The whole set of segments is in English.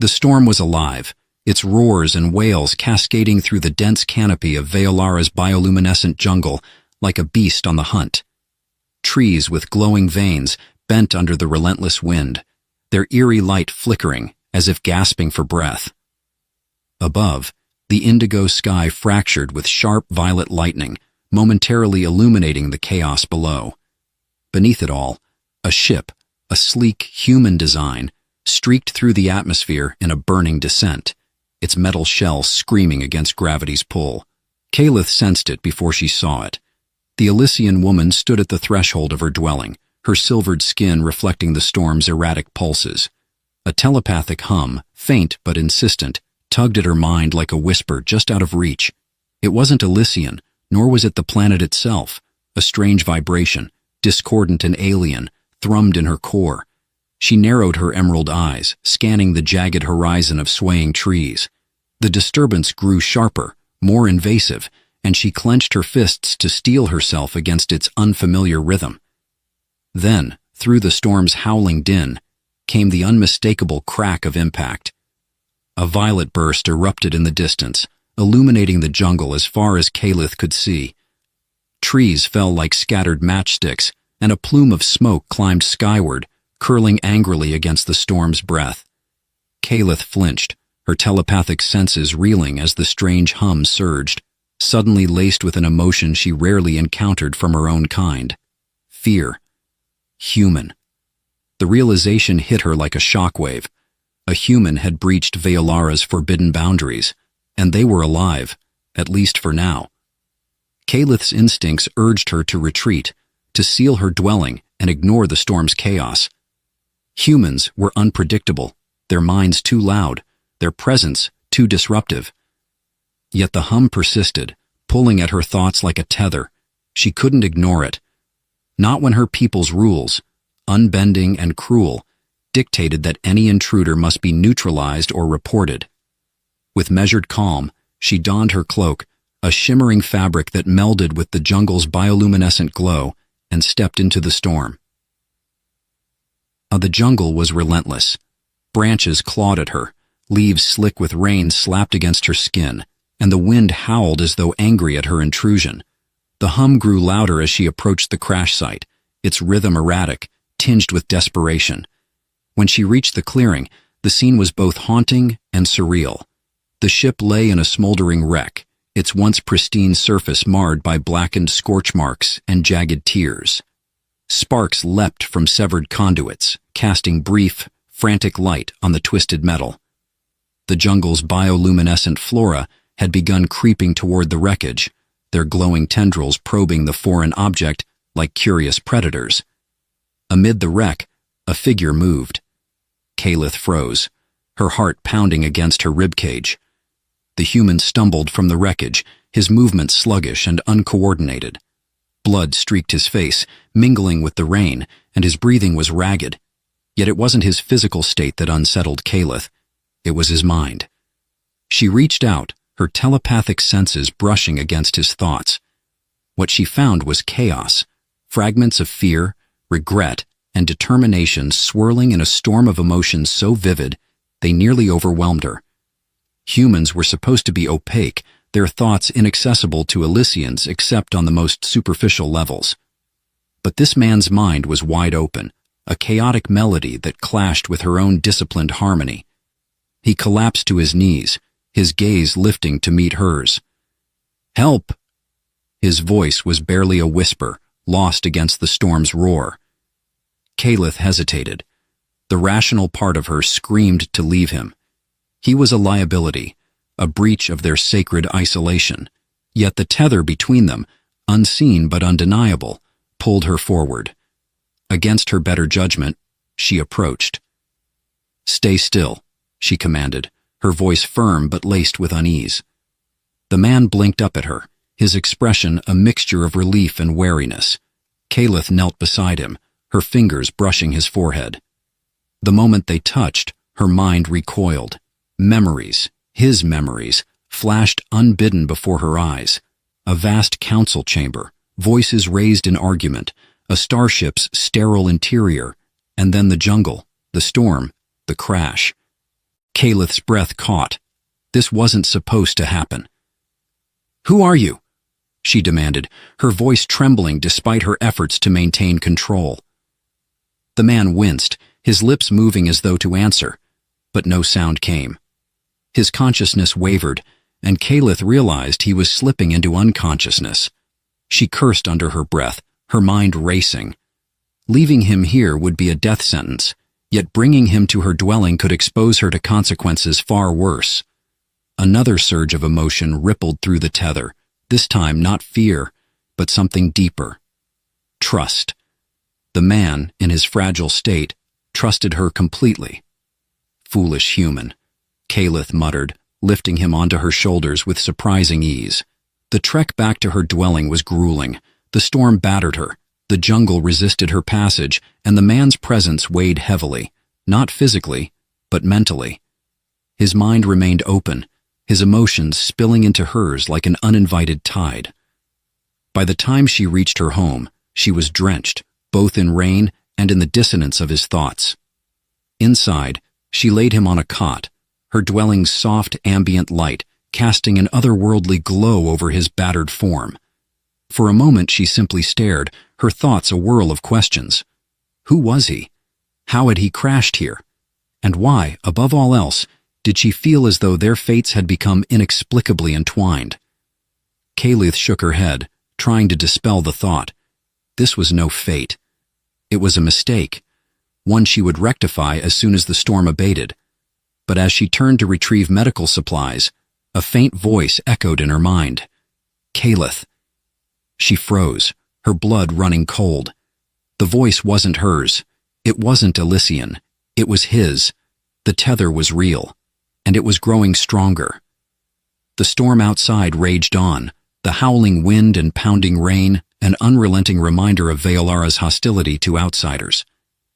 The storm was alive, its roars and wails cascading through the dense canopy of Veolara's bioluminescent jungle like a beast on the hunt. Trees with glowing veins bent under the relentless wind, their eerie light flickering as if gasping for breath. Above, the indigo sky fractured with sharp violet lightning, momentarily illuminating the chaos below. Beneath it all, a ship, a sleek human design, streaked through the atmosphere in a burning descent, its metal shell screaming against gravity's pull. Kalith sensed it before she saw it. The Elysian woman stood at the threshold of her dwelling, her silvered skin reflecting the storm's erratic pulses. A telepathic hum, faint but insistent, tugged at her mind like a whisper just out of reach. It wasn't Elysian, nor was it the planet itself. A strange vibration, discordant and alien, thrummed in her core. She narrowed her emerald eyes, scanning the jagged horizon of swaying trees. The disturbance grew sharper, more invasive, and she clenched her fists to steel herself against its unfamiliar rhythm. Then, through the storm's howling din, came the unmistakable crack of impact. A violet burst erupted in the distance, illuminating the jungle as far as Kalith could see. Trees fell like scattered matchsticks, and a plume of smoke climbed skyward, curling angrily against the storm's breath. Kalith flinched, her telepathic senses reeling as the strange hum surged, suddenly laced with an emotion she rarely encountered from her own kind. Fear. Human. The realization hit her like a shockwave. A human had breached Veolara's forbidden boundaries, and they were alive, at least for now. Kalith's instincts urged her to retreat, to seal her dwelling and ignore the storm's chaos. Humans were unpredictable, their minds too loud, their presence too disruptive. Yet the hum persisted, pulling at her thoughts like a tether. She couldn't ignore it. Not when her people's rules, unbending and cruel, dictated that any intruder must be neutralized or reported. With measured calm, she donned her cloak, a shimmering fabric that melded with the jungle's bioluminescent glow, and stepped into the storm. The jungle was relentless. Branches clawed at her, leaves slick with rain slapped against her skin, and the wind howled as though angry at her intrusion. The hum grew louder as she approached the crash site, its rhythm erratic, tinged with desperation. When she reached the clearing, the scene was both haunting and surreal. The ship lay in a smoldering wreck, its once pristine surface marred by blackened scorch marks and jagged tears. Sparks leapt from severed conduits, casting brief, frantic light on the twisted metal. The jungle's bioluminescent flora had begun creeping toward the wreckage, their glowing tendrils probing the foreign object like curious predators. Amid the wreck, a figure moved. Kalith froze, her heart pounding against her ribcage. The human stumbled from the wreckage, his movements sluggish and uncoordinated. Blood streaked his face, mingling with the rain, and his breathing was ragged. Yet it wasn't his physical state that unsettled Kalith. It was his mind. She reached out, her telepathic senses brushing against his thoughts. What she found was chaos, fragments of fear, regret, and determination swirling in a storm of emotions so vivid they nearly overwhelmed her. Humans were supposed to be opaque, their thoughts inaccessible to Elysians except on the most superficial levels. But this man's mind was wide open, a chaotic melody that clashed with her own disciplined harmony. He collapsed to his knees, his gaze lifting to meet hers. "Help!" His voice was barely a whisper, lost against the storm's roar. Kalith hesitated. The rational part of her screamed to leave him. He was a liability, a breach of their sacred isolation. Yet the tether between them, unseen but undeniable, pulled her forward. Against her better judgment, she approached. "Stay still," she commanded, her voice firm but laced with unease. The man blinked up at her, his expression a mixture of relief and wariness. Kalith knelt beside him, her fingers brushing his forehead. The moment they touched, her mind recoiled. Memories, his memories, flashed unbidden before her eyes. A vast council chamber, voices raised in argument, a starship's sterile interior, and then the jungle, the storm, the crash. Calith's breath caught. This wasn't supposed to happen. "Who are you?" she demanded, her voice trembling despite her efforts to maintain control. The man winced, his lips moving as though to answer, but no sound came. His consciousness wavered, and Calith realized he was slipping into unconsciousness. She cursed under her breath, her mind racing. Leaving him here would be a death sentence, yet bringing him to her dwelling could expose her to consequences far worse. Another surge of emotion rippled through the tether, this time not fear, but something deeper. Trust. The man, in his fragile state, trusted her completely. Foolish human, Calith muttered, lifting him onto her shoulders with surprising ease. The trek back to her dwelling was grueling. The storm battered her, the jungle resisted her passage, and the man's presence weighed heavily, not physically, but mentally. His mind remained open, his emotions spilling into hers like an uninvited tide. By the time she reached her home, she was drenched, both in rain and in the dissonance of his thoughts. Inside, she laid him on a cot, her dwelling's soft ambient light casting an otherworldly glow over his battered form. For a moment she simply stared, her thoughts a whirl of questions. Who was he? How had he crashed here? And why, above all else, did she feel as though their fates had become inexplicably entwined? Calith shook her head, trying to dispel the thought. This was no fate. It was a mistake, one she would rectify as soon as the storm abated. But as she turned to retrieve medical supplies, a faint voice echoed in her mind. Calith. She froze, her blood running cold. The voice wasn't hers. It wasn't Elysian. It was his. The tether was real, and it was growing stronger. The storm outside raged on, the howling wind and pounding rain, an unrelenting reminder of Veolara's hostility to outsiders.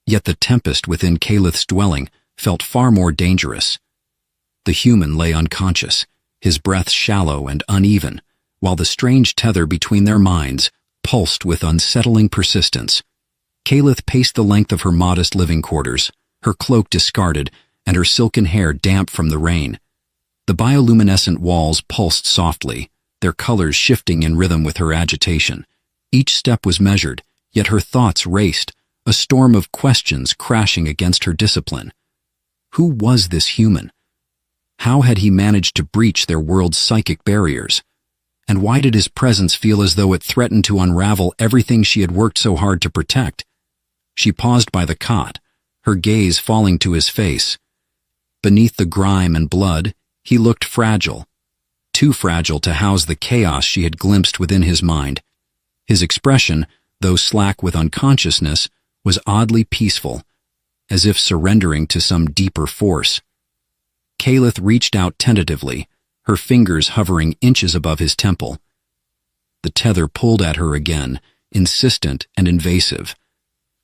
Yet the tempest within Calith's dwelling felt far more dangerous. The human lay unconscious, his breath shallow and uneven, while the strange tether between their minds pulsed with unsettling persistence. Calith paced the length of her modest living quarters, her cloak discarded and her silken hair damp from the rain. The bioluminescent walls pulsed softly, their colors shifting in rhythm with her agitation. Each step was measured, yet her thoughts raced, a storm of questions crashing against her discipline. Who was this human? How had he managed to breach their world's psychic barriers? And why did his presence feel as though it threatened to unravel everything she had worked so hard to protect? She paused by the cot, her gaze falling to his face. Beneath the grime and blood, he looked fragile, too fragile to house the chaos she had glimpsed within his mind. His expression, though slack with unconsciousness, was oddly peaceful, as if surrendering to some deeper force. Calith reached out tentatively, her fingers hovering inches above his temple. The tether pulled at her again, insistent and invasive.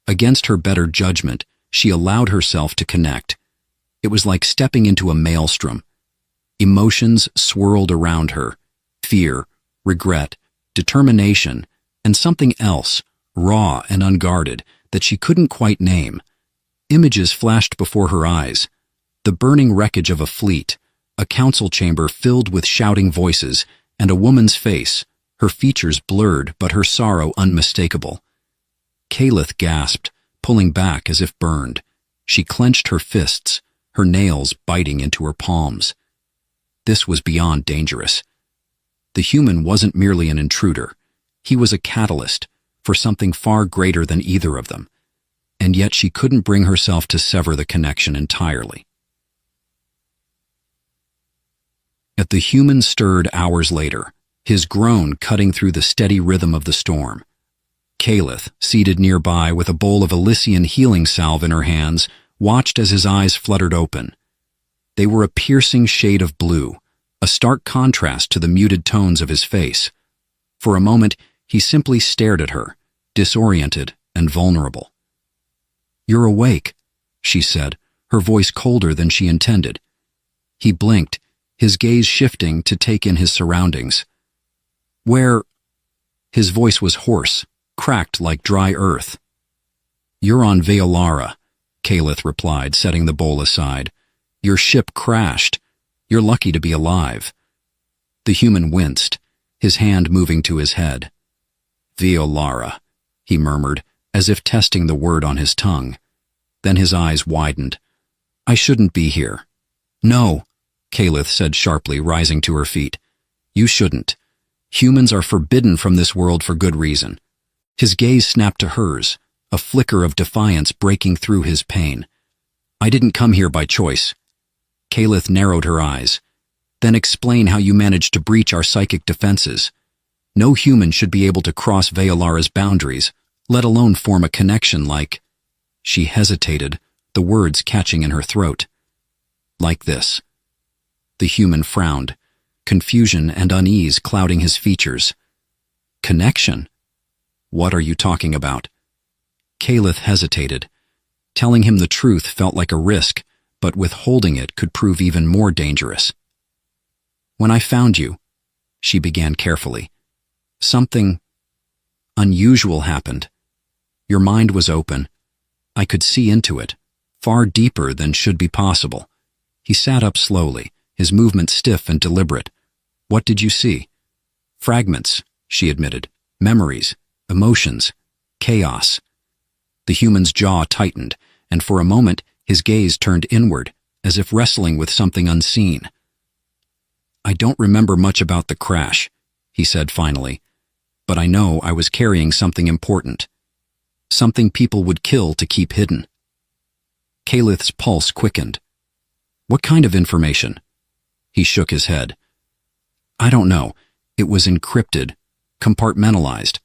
Against her better judgment, she allowed herself to connect. It was like stepping into a maelstrom. Emotions swirled around her, fear, regret, determination, and something else, raw and unguarded, that she couldn't quite name. Images flashed before her eyes. The burning wreckage of a fleet, a council chamber filled with shouting voices, and a woman's face, her features blurred but her sorrow unmistakable. Calith gasped, pulling back as if burned. She clenched her fists, her nails biting into her palms. This was beyond dangerous. The human wasn't merely an intruder. He was a catalyst for something far greater than either of them, and yet she couldn't bring herself to sever the connection entirely. Yet the human stirred hours later, his groan cutting through the steady rhythm of the storm. Calith, seated nearby with a bowl of Elysian healing salve in her hands, watched as his eyes fluttered open. They were a piercing shade of blue, a stark contrast to the muted tones of his face. For a moment, he simply stared at her, disoriented and vulnerable. "You're awake," she said, her voice colder than she intended. He blinked, his gaze shifting to take in his surroundings. "Where?" His voice was hoarse, cracked like dry earth. "You're on Veolara," Calith replied, setting the bowl aside. Your ship crashed. You're lucky to be alive." The human winced, his hand moving to his head. "Violara," he murmured, as if testing the word on his tongue. Then his eyes widened. "I shouldn't be here." "No," Kalith said sharply, rising to her feet. "You shouldn't. Humans are forbidden from this world for good reason." His gaze snapped to hers, a flicker of defiance breaking through his pain. "I didn't come here by choice." Kalith narrowed her eyes. "Then explain how you managed to breach our psychic defenses. No human should be able to cross Veolara's boundaries, let alone form a connection like—" She hesitated, the words catching in her throat. "Like this." The human frowned, confusion and unease clouding his features. "Connection? What are you talking about?" Kalith hesitated. Telling him the truth felt like a risk, but withholding it could prove even more dangerous. "When I found you," she began carefully, "something unusual happened. Your mind was open. I could see into it, far deeper than should be possible." He sat up slowly, his movement stiff and deliberate. "What did you see?" "Fragments," she admitted. "Memories, emotions, chaos." The human's jaw tightened, and for a moment his gaze turned inward, as if wrestling with something unseen. "I don't remember much about the crash," he said finally, "but I know I was carrying something important. Something people would kill to keep hidden." Kalith's pulse quickened. "What kind of information?" He shook his head. "I don't know. It was encrypted, compartmentalized.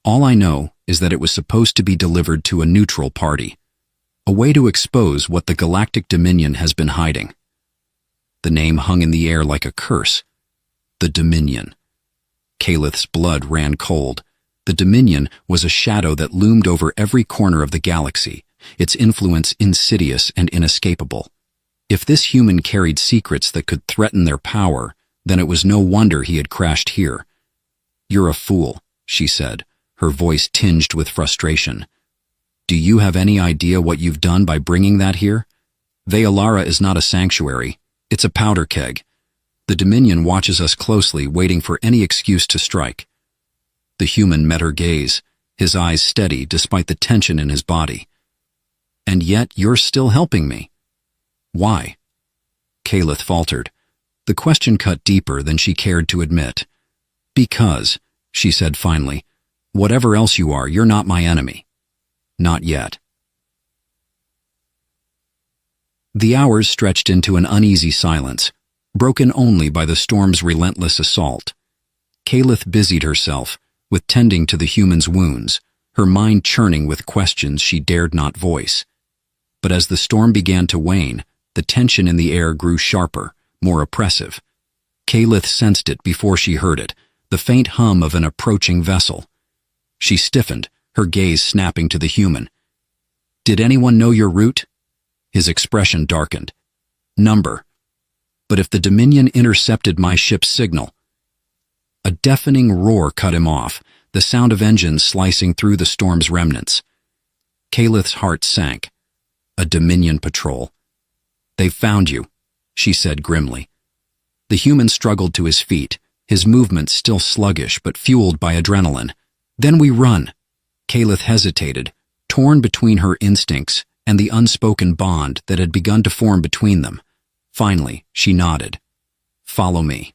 All I know is that it was supposed to be delivered to a neutral party. A way to expose what the Galactic Dominion has been hiding." The name hung in the air like a curse. The Dominion. Kalith's blood ran cold. The Dominion was a shadow that loomed over every corner of the galaxy, its influence insidious and inescapable. If this human carried secrets that could threaten their power, then it was no wonder he had crashed here. "You're a fool," she said, her voice tinged with frustration. "Do you have any idea what you've done by bringing that here? Veolara is not a sanctuary. It's a powder keg. The Dominion watches us closely, waiting for any excuse to strike." The human met her gaze, his eyes steady despite the tension in his body. "And yet you're still helping me." "Why?" Kalith faltered. The question cut deeper than she cared to admit. "Because," she said finally, "whatever else you are, you're not my enemy. Not yet." The hours stretched into an uneasy silence, broken only by the storm's relentless assault. Kalith busied herself with tending to the human's wounds, her mind churning with questions she dared not voice. But as the storm began to wane, the tension in the air grew sharper, more oppressive. Kalith sensed it before she heard it, the faint hum of an approaching vessel. She stiffened, her gaze snapping to the human. "Did anyone know your route?" His expression darkened. "Number. But if the Dominion intercepted my ship's signal—" A deafening roar cut him off, the sound of engines slicing through the storm's remnants. Kalith's heart sank. A Dominion patrol. "They've found you," she said grimly. The human struggled to his feet, his movements still sluggish but fueled by adrenaline. "Then we run." Kalith hesitated, torn between her instincts and the unspoken bond that had begun to form between them. Finally, she nodded. "Follow me."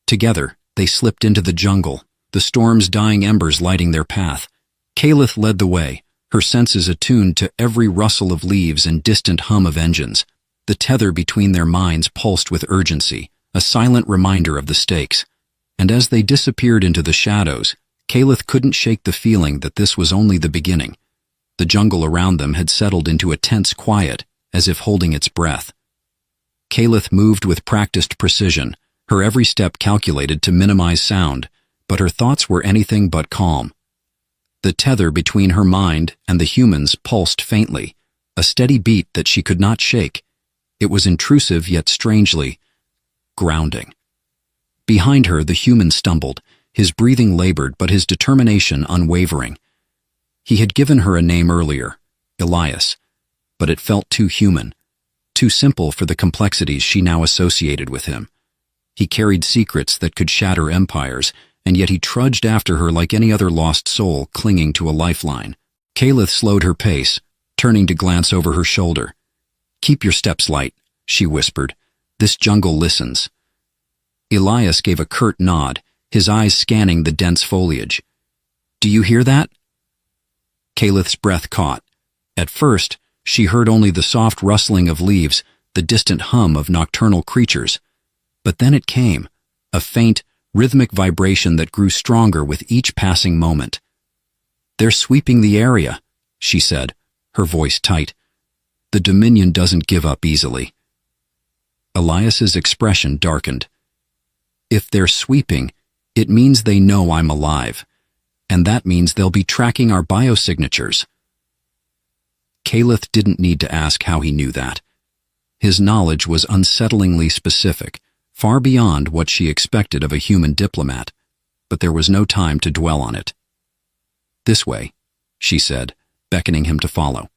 Together, they slipped into the jungle, the storm's dying embers lighting their path. Kalith led the way, her senses attuned to every rustle of leaves and distant hum of engines. The tether between their minds pulsed with urgency, a silent reminder of the stakes. And as they disappeared into the shadows, Kalith couldn't shake the feeling that this was only the beginning. The jungle around them had settled into a tense quiet, as if holding its breath. Kalith moved with practiced precision, her every step calculated to minimize sound, but her thoughts were anything but calm. The tether between her mind and the human's pulsed faintly, a steady beat that she could not shake. It was intrusive yet strangely grounding. Behind her, the human stumbled, his breathing labored but his determination unwavering. He had given her a name earlier, Elias, but it felt too human. too simple for the complexities she now associated with him. He carried secrets that could shatter empires, and yet he trudged after her like any other lost soul clinging to a lifeline. Kalith slowed her pace, turning to glance over her shoulder. "Keep your steps light," she whispered. "This jungle listens." Elias gave a curt nod, his eyes scanning the dense foliage. "Do you hear that?" Kalith's breath caught. At first, she heard only the soft rustling of leaves, the distant hum of nocturnal creatures. But then it came, a faint, rhythmic vibration that grew stronger with each passing moment. "They're sweeping the area," she said, her voice tight. "The Dominion doesn't give up easily." Elias's expression darkened. "If they're sweeping, it means they know I'm alive, and that means they'll be tracking our biosignatures." Kalith didn't need to ask how he knew that. His knowledge was unsettlingly specific, far beyond what she expected of a human diplomat, but there was no time to dwell on it. "This way," she said, beckoning him to follow.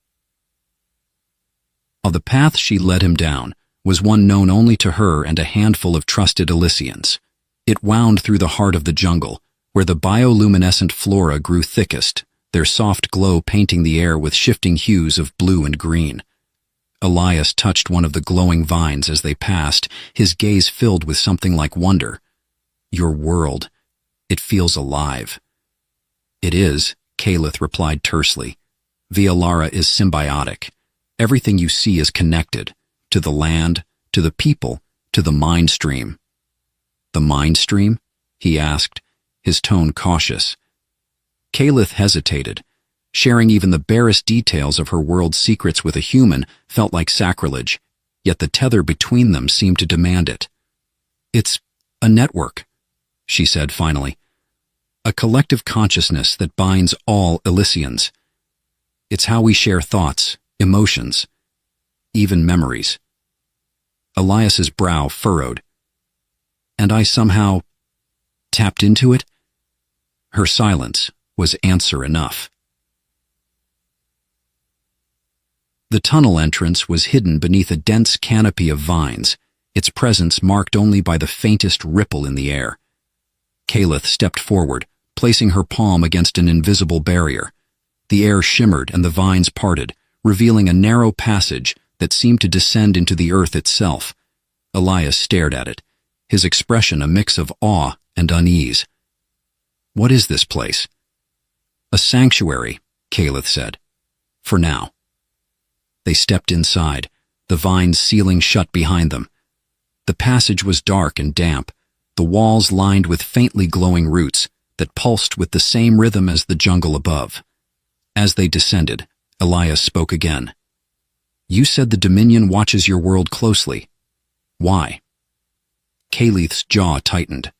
The path she led him down was one known only to her and a handful of trusted Elysians. It wound through the heart of the jungle, where the bioluminescent flora grew thickest, their soft glow painting the air with shifting hues of blue and green. Elias touched one of the glowing vines as they passed, his gaze filled with something like wonder. "Your world. It feels alive." "It is," Kalith replied tersely. "Vialara is symbiotic. Everything you see is connected, to the land, to the people, to the mind stream." "The mind stream?" he asked, his tone cautious. Kalith hesitated. Sharing even the barest details of her world's secrets with a human felt like sacrilege, yet the tether between them seemed to demand it. "It's a network," she said finally. "A collective consciousness that binds all Elysians. It's how we share thoughts, emotions, even memories." Elias's brow furrowed. "And I somehow tapped into it?" Her silence was answer enough. The tunnel entrance was hidden beneath a dense canopy of vines, its presence marked only by the faintest ripple in the air. Kalith stepped forward, placing her palm against an invisible barrier. The air shimmered and the vines parted, revealing a narrow passage that seemed to descend into the earth itself. Elias stared at it, his expression a mix of awe and unease. "What is this place?" "A sanctuary," Kalith said. "For now." They stepped inside, the vines sealing shut behind them. The passage was dark and damp, the walls lined with faintly glowing roots that pulsed with the same rhythm as the jungle above. As they descended, Elias spoke again. "You said the Dominion watches your world closely. Why?" Kalith's jaw tightened.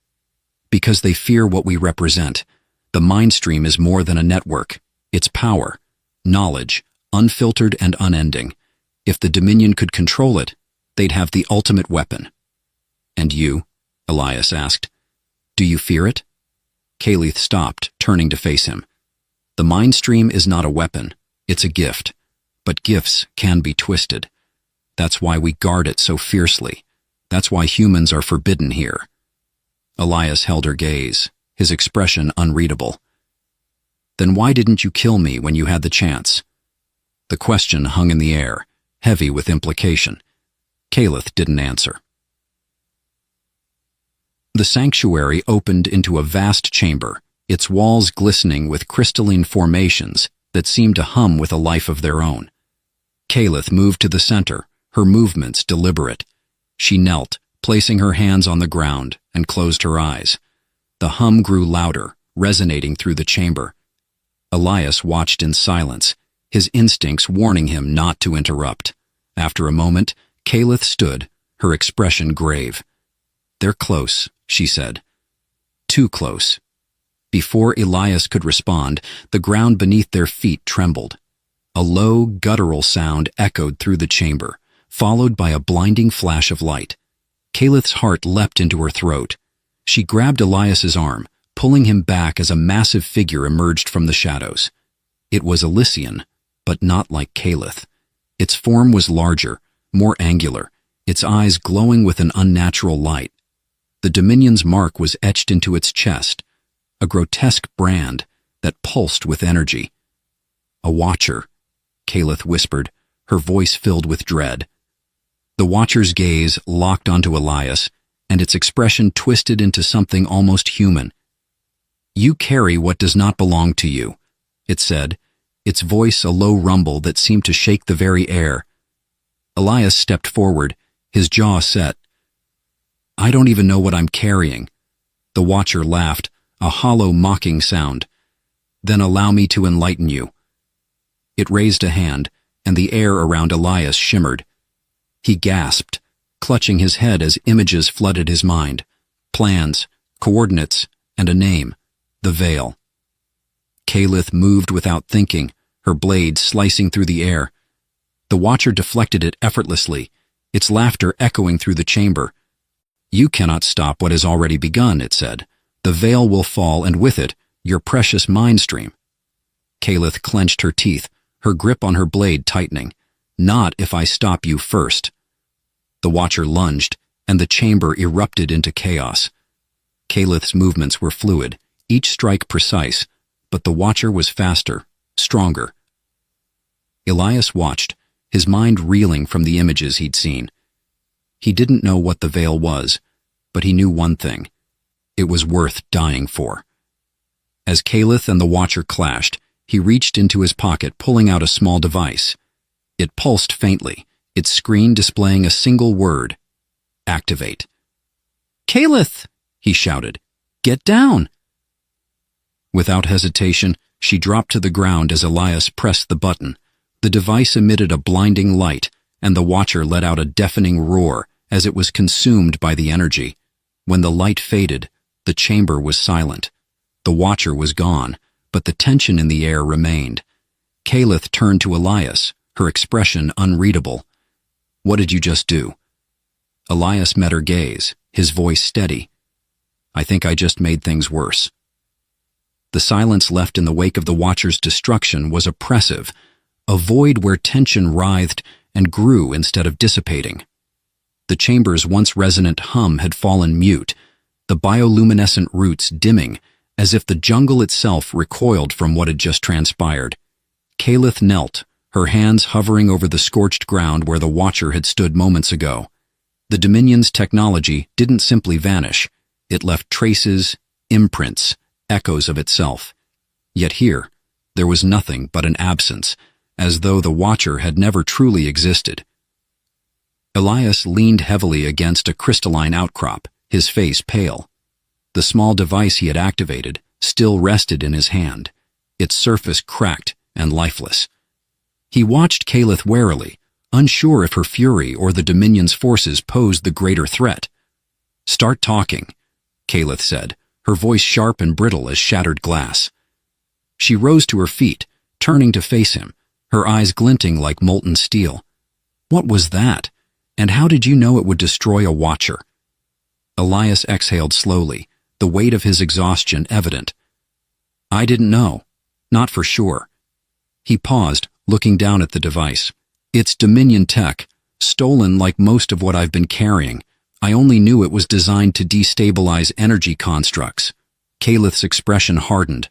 "Because they fear what we represent. The mind stream is more than a network. It's power, knowledge, unfiltered and unending. If the Dominion could control it, they'd have the ultimate weapon." "And you?" Elias asked. "Do you fear it?" Kalith stopped, turning to face him. "The mind stream is not a weapon. It's a gift. But gifts can be twisted. That's why we guard it so fiercely. That's why humans are forbidden here." Elias held her gaze, his expression unreadable. "Then why didn't you kill me when you had the chance?" The question hung in the air, heavy with implication. Kalith didn't answer. The sanctuary opened into a vast chamber, its walls glistening with crystalline formations that seemed to hum with a life of their own. Kalith moved to the center, her movements deliberate. She knelt, placing her hands on the ground, and closed her eyes. The hum grew louder, resonating through the chamber. Elias watched in silence, his instincts warning him not to interrupt. After a moment, Kalith stood, her expression grave. "They're close," she said. "Too close." Before Elias could respond, the ground beneath their feet trembled. A low, guttural sound echoed through the chamber, followed by a blinding flash of light. Kalith's heart leapt into her throat. She grabbed Elias's arm, pulling him back as a massive figure emerged from the shadows. It was Elysian, but not like Kalith. Its form was larger, more angular, its eyes glowing with an unnatural light. The Dominion's mark was etched into its chest, a grotesque brand that pulsed with energy. "A Watcher," Kalith whispered, her voice filled with dread. The Watcher's gaze locked onto Elias, and its expression twisted into something almost human. "You carry what does not belong to you," it said, its voice a low rumble that seemed to shake the very air. Elias stepped forward, his jaw set. "I don't even know what I'm carrying." The Watcher laughed, a hollow, mocking sound. "Then allow me to enlighten you." It raised a hand, and the air around Elias shimmered. He gasped, clutching his head as images flooded his mind. Plans, coordinates, and a name. The Veil. Kalith moved without thinking, her blade slicing through the air. The Watcher deflected it effortlessly, its laughter echoing through the chamber. "You cannot stop what has already begun," it said. "The veil will fall, and with it, your precious mind stream." Kalith clenched her teeth, her grip on her blade tightening. "Not if I stop you first." The Watcher lunged, and the chamber erupted into chaos. Kalith's movements were fluid, each strike precise, but the Watcher was faster, stronger. Elias watched, his mind reeling from the images he'd seen. He didn't know what the veil was, but he knew one thing. It was worth dying for. As Kalith and the Watcher clashed, he reached into his pocket, pulling out a small device. It pulsed faintly, its screen displaying a single word: "Activate." "Kalith!" he shouted. "Get down!" Without hesitation, she dropped to the ground as Elias pressed the button. The device emitted a blinding light, and the Watcher let out a deafening roar as it was consumed by the energy. When the light faded, the chamber was silent. The Watcher was gone, but the tension in the air remained. Kalith turned to Elias, her expression unreadable. "What did you just do?" Elias met her gaze, his voice steady. "I think I just made things worse." The silence left in the wake of the Watcher's destruction was oppressive, a void where tension writhed and grew instead of dissipating. The chamber's once resonant hum had fallen mute, the bioluminescent roots dimming, as if the jungle itself recoiled from what had just transpired. Kalith knelt, her hands hovering over the scorched ground where the Watcher had stood moments ago. The Dominion's technology didn't simply vanish. It left traces, imprints, echoes of itself. Yet here, there was nothing but an absence, as though the Watcher had never truly existed. Elias leaned heavily against a crystalline outcrop, his face pale. The small device he had activated still rested in his hand, its surface cracked and lifeless. He watched Kalith warily, unsure if her fury or the Dominion's forces posed the greater threat. "Start talking," Kalith said, her voice sharp and brittle as shattered glass. She rose to her feet, turning to face him, her eyes glinting like molten steel. "What was that? And how did you know it would destroy a Watcher?" Elias exhaled slowly, the weight of his exhaustion evident. "I didn't know. Not for sure." He paused, looking down at the device. "It's Dominion tech, stolen like most of what I've been carrying. I only knew it was designed to destabilize energy constructs." Kalith's expression hardened.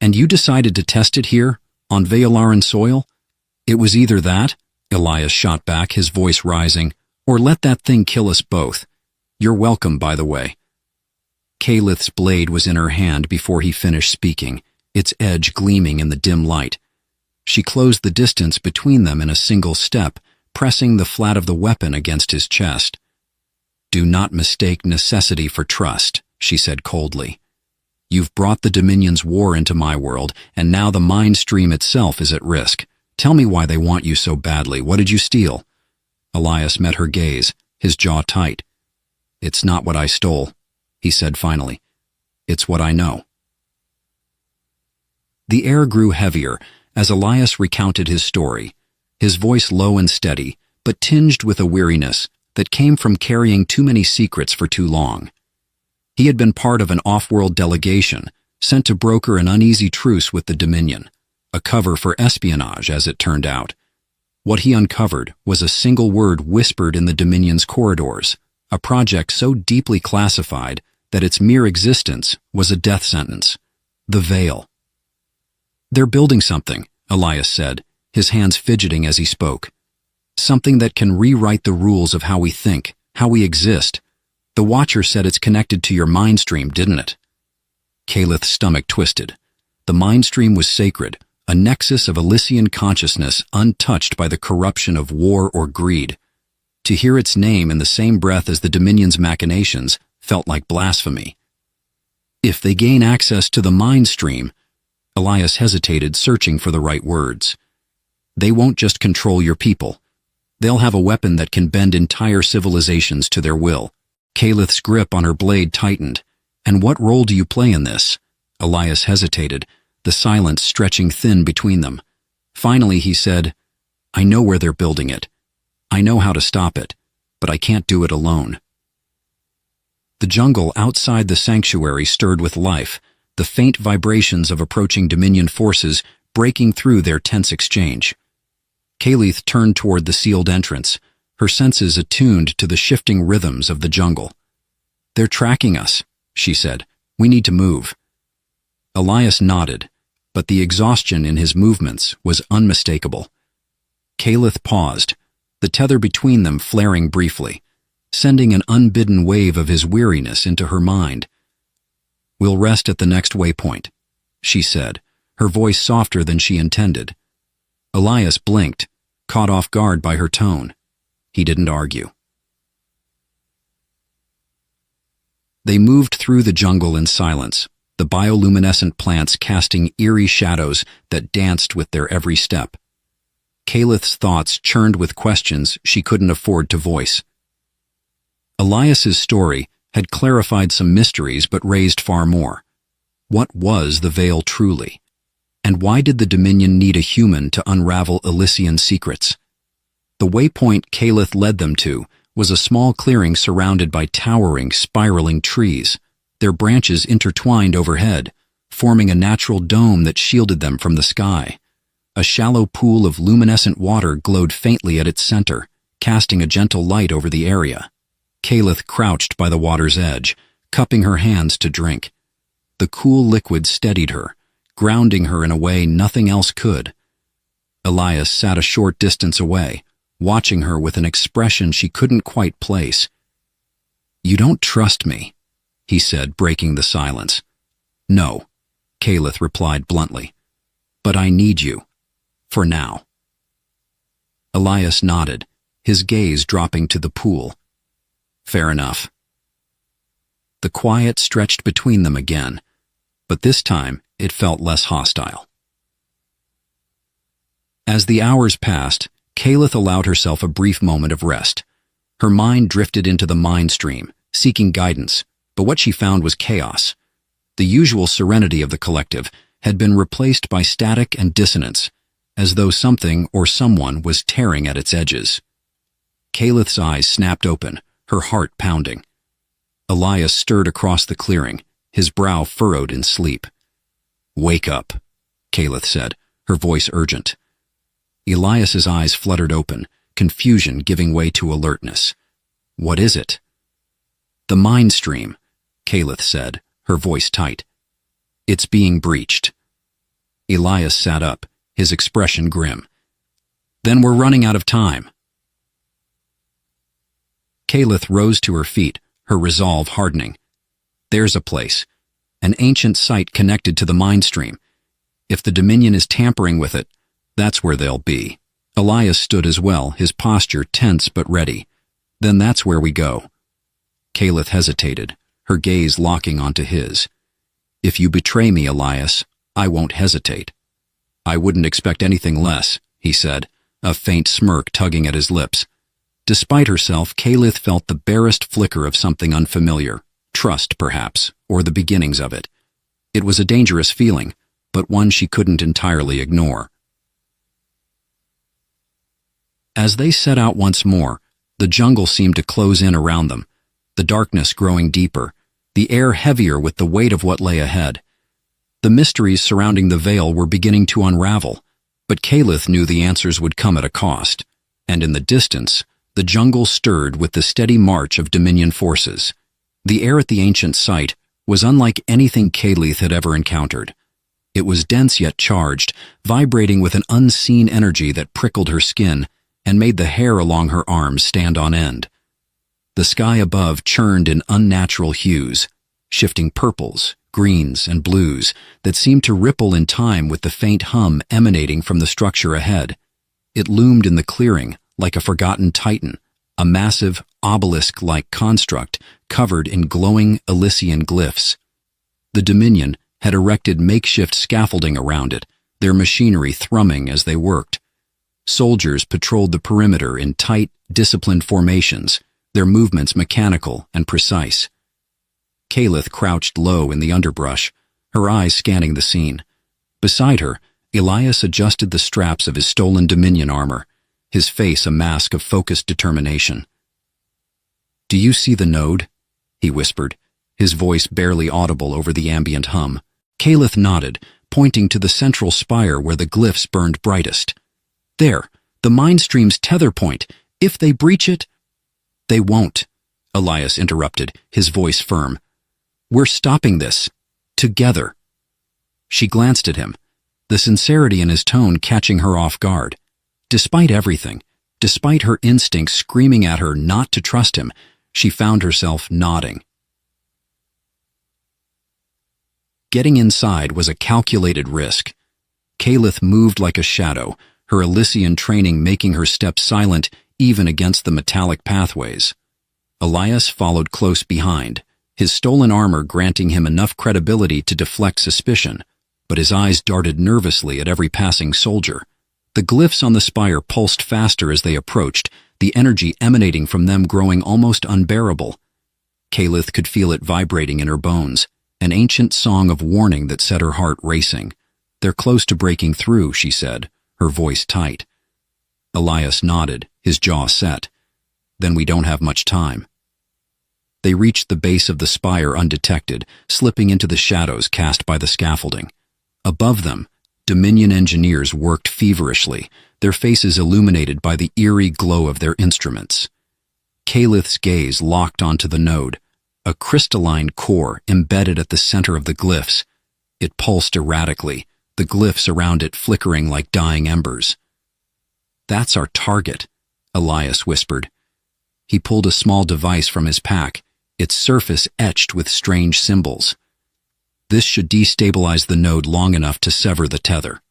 "And you decided to test it here, on Veolaran soil?" "It was either that," Elias shot back, his voice rising, "or let that thing kill us both. You're welcome, by the way." Kalith's blade was in her hand before he finished speaking, its edge gleaming in the dim light. She closed the distance between them in a single step, pressing the flat of the weapon against his chest. "Do not mistake necessity for trust," she said coldly. "You've brought the Dominion's war into my world, and now the mind stream itself is at risk. Tell me why they want you so badly. What did you steal?" Elias met her gaze, his jaw tight. "It's not what I stole," he said finally. "It's what I know." The air grew heavier as Elias recounted his story, his voice low and steady, but tinged with a weariness that came from carrying too many secrets for too long. He had been part of an off-world delegation, sent to broker an uneasy truce with the Dominion, a cover for espionage as it turned out. What he uncovered was a single word whispered in the Dominion's corridors, a project so deeply classified that its mere existence was a death sentence. The Veil. "They're building something," Elias said, his hands fidgeting as he spoke. "Something that can rewrite the rules of how we think, how we exist. The Watcher said it's connected to your mind stream, didn't it?" Calith's stomach twisted. The mind stream was sacred, a nexus of Elysian consciousness untouched by the corruption of war or greed. To hear its name in the same breath as the Dominion's machinations felt like blasphemy. "If they gain access to the mind stream," Elias hesitated, searching for the right words. "They won't just control your people. They'll have a weapon that can bend entire civilizations to their will." Calith's grip on her blade tightened. "And what role do you play in this?" Elias hesitated, the silence stretching thin between them. Finally he said, "I know where they're building it. I know how to stop it, but I can't do it alone." The jungle outside the sanctuary stirred with life, the faint vibrations of approaching Dominion forces breaking through their tense exchange. Calith turned toward the sealed entrance, her senses attuned to the shifting rhythms of the jungle. "They're tracking us," she said. "We need to move." Elias nodded, but the exhaustion in his movements was unmistakable. Calith paused, the tether between them flaring briefly, sending an unbidden wave of his weariness into her mind. "We'll rest at the next waypoint," she said, her voice softer than she intended. Elias blinked, caught off guard by her tone. He didn't argue. They moved through the jungle in silence, the bioluminescent plants casting eerie shadows that danced with their every step. Calith's thoughts churned with questions she couldn't afford to voice. Elias's story had clarified some mysteries but raised far more. What was the Veil truly? And why did the Dominion need a human to unravel Elysian secrets? The waypoint Calith led them to was a small clearing surrounded by towering, spiraling trees, their branches intertwined overhead, forming a natural dome that shielded them from the sky. A shallow pool of luminescent water glowed faintly at its center, casting a gentle light over the area. Calith crouched by the water's edge, cupping her hands to drink. The cool liquid steadied her, grounding her in a way nothing else could. Elias sat a short distance away, watching her with an expression she couldn't quite place. "You don't trust me," he said, breaking the silence. "No," Calith replied bluntly. "But I need you. For now." Elias nodded, his gaze dropping to the pool. "Fair enough." The quiet stretched between them again, but this time it felt less hostile. As the hours passed, Calith allowed herself a brief moment of rest. Her mind drifted into the mind stream, seeking guidance, but what she found was chaos. The usual serenity of the collective had been replaced by static and dissonance, as though something or someone was tearing at its edges. Calith's eyes snapped open, her heart pounding. Elias stirred across the clearing, his brow furrowed in sleep. "Wake up," Calith said, her voice urgent. Elias's eyes fluttered open, confusion giving way to alertness. "What is it?" "The mind stream," Calith said, her voice tight. "It's being breached." Elias sat up, his expression grim. "Then we're running out of time." Calith rose to her feet, her resolve hardening. "There's a place, an ancient site connected to the mind stream. If the Dominion is tampering with it, that's where they'll be." Elias stood as well, his posture tense but ready. "Then that's where we go." Calith hesitated, her gaze locking onto his. "If you betray me, Elias, I won't hesitate." "I wouldn't expect anything less," he said, a faint smirk tugging at his lips. Despite herself, Calith felt the barest flicker of something unfamiliar, trust perhaps, or the beginnings of it. It was a dangerous feeling, but one she couldn't entirely ignore. As they set out once more, the jungle seemed to close in around them, the darkness growing deeper, the air heavier with the weight of what lay ahead. The mysteries surrounding the Veil were beginning to unravel, But Calith knew the answers would come at a cost, and in the distance, the jungle stirred with the steady march of Dominion forces. The air at the ancient site was unlike anything Calith had ever encountered. It was dense yet charged, vibrating with an unseen energy that prickled her skin and made the hair along her arms stand on end. The sky above churned in unnatural hues, shifting purples, greens, and blues that seemed to ripple in time with the faint hum emanating from the structure ahead. It loomed in the clearing like a forgotten titan, a massive, obelisk-like construct covered in glowing Elysian glyphs. The Dominion had erected makeshift scaffolding around it, their machinery thrumming as they worked. Soldiers patrolled the perimeter in tight, disciplined formations, their movements mechanical and precise. Calith crouched low in the underbrush, her eyes scanning the scene. Beside her, Elias adjusted the straps of his stolen Dominion armor, his face a mask of focused determination. "Do you see the node?" he whispered, his voice barely audible over the ambient hum. Calith nodded, pointing to the central spire where the glyphs burned brightest. "There, the mind stream's tether point. If they breach it—" "They won't," Elias interrupted, his voice firm. "We're stopping this. Together." She glanced at him, the sincerity in his tone catching her off guard. Despite everything, despite her instincts screaming at her not to trust him, she found herself nodding. Getting inside was a calculated risk. Calith moved like a shadow, her Elysian training making her step silent even against the metallic pathways. Elias followed close behind, his stolen armor granting him enough credibility to deflect suspicion, but his eyes darted nervously at every passing soldier. The glyphs on the spire pulsed faster as they approached, the energy emanating from them growing almost unbearable. Calith could feel it vibrating in her bones, an ancient song of warning that set her heart racing. "They're close to breaking through," she said, her voice tight. Elias nodded, his jaw set. "Then we don't have much time." They reached the base of the spire undetected, slipping into the shadows cast by the scaffolding. Above them, Dominion engineers worked feverishly, their faces illuminated by the eerie glow of their instruments. Calith's gaze locked onto the node, a crystalline core embedded at the center of the glyphs. It pulsed erratically, the glyphs around it flickering like dying embers. "That's our target," Elias whispered. He pulled a small device from his pack, its surface etched with strange symbols. This should destabilize the node long enough to sever the tether.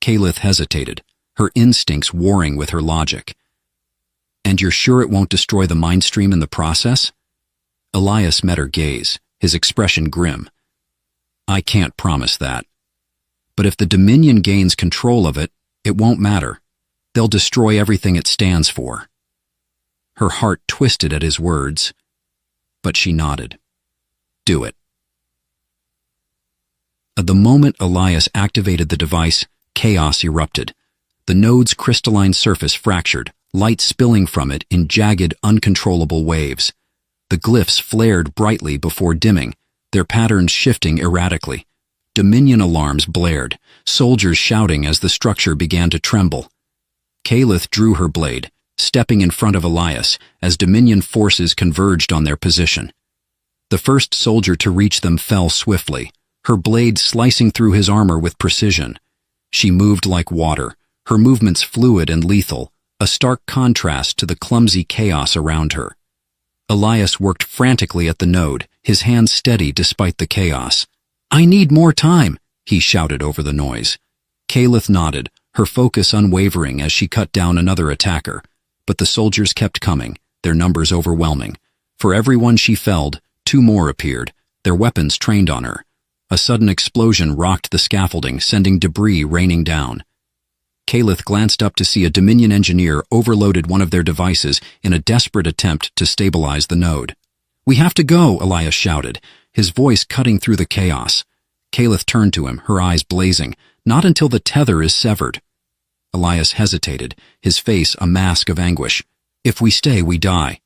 Calith hesitated, her instincts warring with her logic. "And you're sure it won't destroy the mind stream in the process?" Elias met her gaze, his expression grim. "I can't promise that. But if the Dominion gains control of it, it won't matter. They'll destroy everything it stands for." Her heart twisted at his words, but she nodded. "Do it." At the moment Elias activated the device, chaos erupted. The node's crystalline surface fractured, light spilling from it in jagged, uncontrollable waves. The glyphs flared brightly before dimming, their patterns shifting erratically. Dominion alarms blared, soldiers shouting as the structure began to tremble. Calith drew her blade, stepping in front of Elias as Dominion forces converged on their position. The first soldier to reach them fell swiftly, her blade slicing through his armor with precision. She moved like water, her movements fluid and lethal, a stark contrast to the clumsy chaos around her. Elias worked frantically at the node, his hands steady despite the chaos. "I need more time," he shouted over the noise. Calith nodded, her focus unwavering as she cut down another attacker. But the soldiers kept coming, their numbers overwhelming. For every one she felled, two more appeared, their weapons trained on her. A sudden explosion rocked the scaffolding, sending debris raining down. Calith glanced up to see a Dominion engineer overloaded one of their devices in a desperate attempt to stabilize the node. "We have to go," Elias shouted, his voice cutting through the chaos. Calith turned to him, her eyes blazing. "Not until the tether is severed." Elias hesitated, his face a mask of anguish. "If we stay, we die."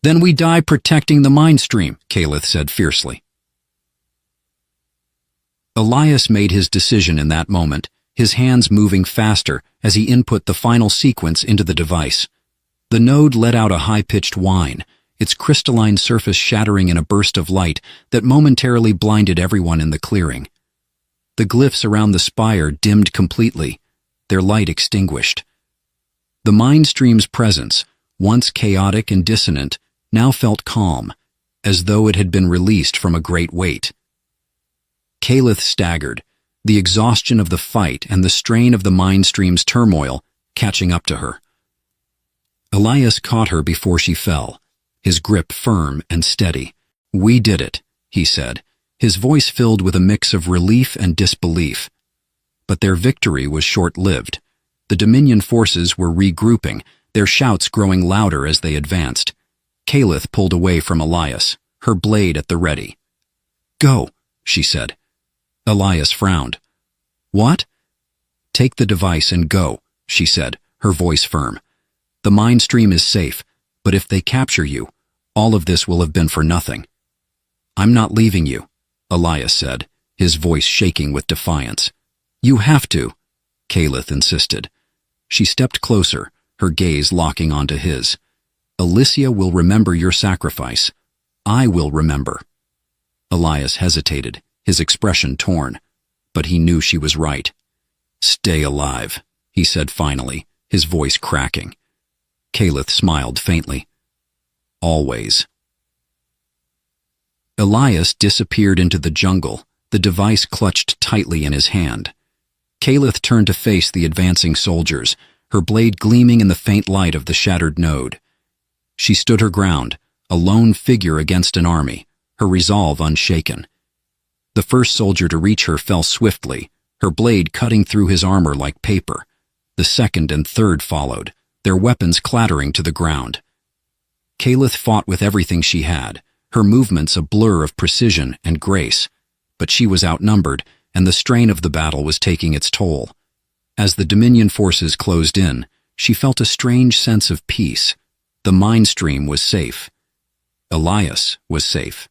"Then we die protecting the mind stream," Calith said fiercely. Elias made his decision in that moment, his hands moving faster as he input the final sequence into the device. The node let out a high-pitched whine, its crystalline surface shattering in a burst of light that momentarily blinded everyone in the clearing. The glyphs around the spire dimmed completely, their light extinguished. The mind stream's presence, once chaotic and dissonant, now felt calm, as though it had been released from a great weight. Kalith staggered, the exhaustion of the fight and the strain of the mind stream's turmoil catching up to her. Elias caught her before she fell, his grip firm and steady. "We did it," he said, his voice filled with a mix of relief and disbelief. But their victory was short-lived. The Dominion forces were regrouping, their shouts growing louder as they advanced. Kalith pulled away from Elias, her blade at the ready. "Go," she said. Elias frowned. "What?" "Take the device and go," she said, her voice firm. "The mind stream is safe, but if they capture you, all of this will have been for nothing." "I'm not leaving you," Elias said, his voice shaking with defiance. "You have to," Kalith insisted. She stepped closer, her gaze locking onto his. "Alicia will remember your sacrifice. I will remember." Elias hesitated, his expression torn, but he knew she was right. "Stay alive," he said finally, his voice cracking. Kalith smiled faintly. "Always." Elias disappeared into the jungle, the device clutched tightly in his hand. Kalith turned to face the advancing soldiers, her blade gleaming in the faint light of the shattered node. She stood her ground, a lone figure against an army, her resolve unshaken. The first soldier to reach her fell swiftly, her blade cutting through his armor like paper. The second and third followed, their weapons clattering to the ground. Kalith fought with everything she had, her movements a blur of precision and grace, but she was outnumbered, and the strain of the battle was taking its toll. As the Dominion forces closed in, she felt a strange sense of peace. The mind stream was safe. Elias was safe.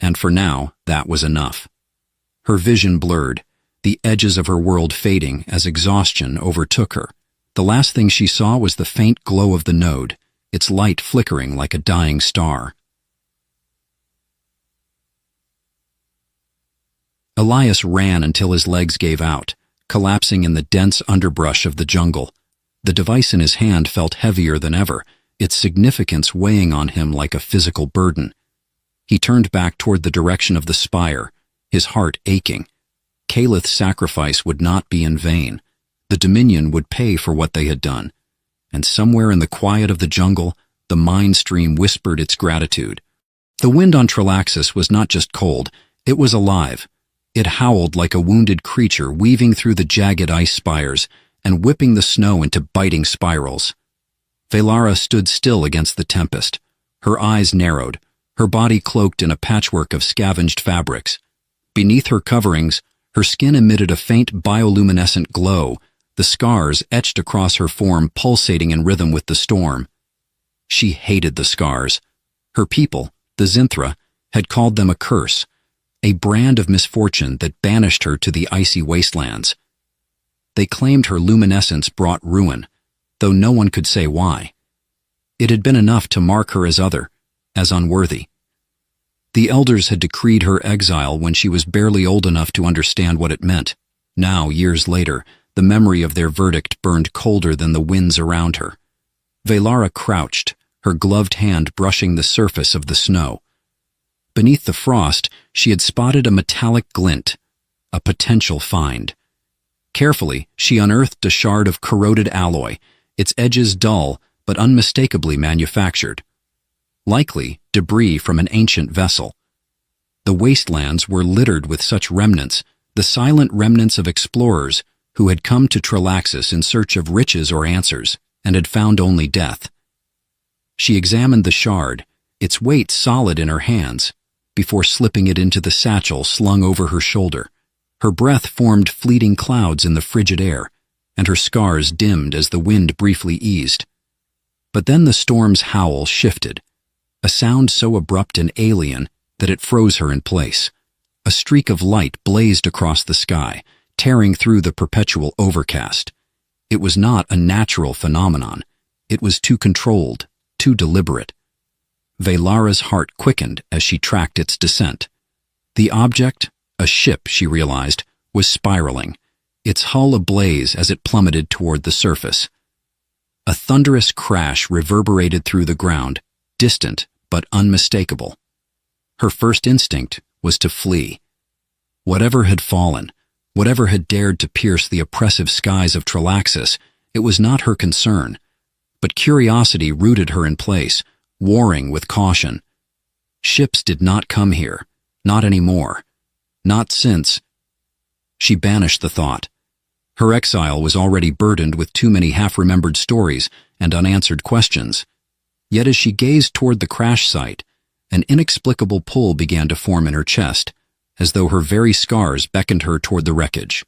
And for now, that was enough. Her vision blurred, the edges of her world fading as exhaustion overtook her. The last thing she saw was the faint glow of the node, its light flickering like a dying star. Elias ran until his legs gave out, collapsing in the dense underbrush of the jungle. The device in his hand felt heavier than ever, its significance weighing on him like a physical burden. He turned back toward the direction of the spire, his heart aching. Kalith's sacrifice would not be in vain. The Dominion would pay for what they had done. And somewhere in the quiet of the jungle, the mind stream whispered its gratitude. The wind on Trilaxis was not just cold, it was alive. It howled like a wounded creature weaving through the jagged ice spires and whipping the snow into biting spirals. Velara stood still against the tempest, her eyes narrowed, her body cloaked in a patchwork of scavenged fabrics. Beneath her coverings, her skin emitted a faint bioluminescent glow, the scars etched across her form pulsating in rhythm with the storm. She hated the scars. Her people, the Zinthra, had called them a curse, a brand of misfortune that banished her to the icy wastelands. They claimed her luminescence brought ruin, though no one could say why. It had been enough to mark her as other, as unworthy. The elders had decreed her exile when she was barely old enough to understand what it meant. Now, years later, the memory of their verdict burned colder than the winds around her. Velara crouched, her gloved hand brushing the surface of the snow. Beneath the frost, she had spotted a metallic glint, a potential find. Carefully, she unearthed a shard of corroded alloy, its edges dull but unmistakably manufactured. Likely debris from an ancient vessel. The wastelands were littered with such remnants, the silent remnants of explorers who had come to Trilaxis in search of riches or answers, and had found only death. She examined the shard, its weight solid in her hands, before slipping it into the satchel slung over her shoulder. Her breath formed fleeting clouds in the frigid air, and her scars dimmed as the wind briefly eased. But then the storm's howl shifted, a sound so abrupt and alien that it froze her in place. A streak of light blazed across the sky, tearing through the perpetual overcast. It was not a natural phenomenon. It was too controlled, too deliberate. Velara's heart quickened as she tracked its descent. The object, a ship, she realized, was spiraling, its hull ablaze as it plummeted toward the surface. A thunderous crash reverberated through the ground, distant but unmistakable. Her first instinct was to flee. Whatever had fallen, whatever had dared to pierce the oppressive skies of Tralaxis, it was not her concern. But curiosity rooted her in place, warring with caution. Ships did not come here, not anymore. Not since. She banished the thought. Her exile was already burdened with too many half-remembered stories and unanswered questions. Yet as she gazed toward the crash site, an inexplicable pull began to form in her chest, as though her very scars beckoned her toward the wreckage.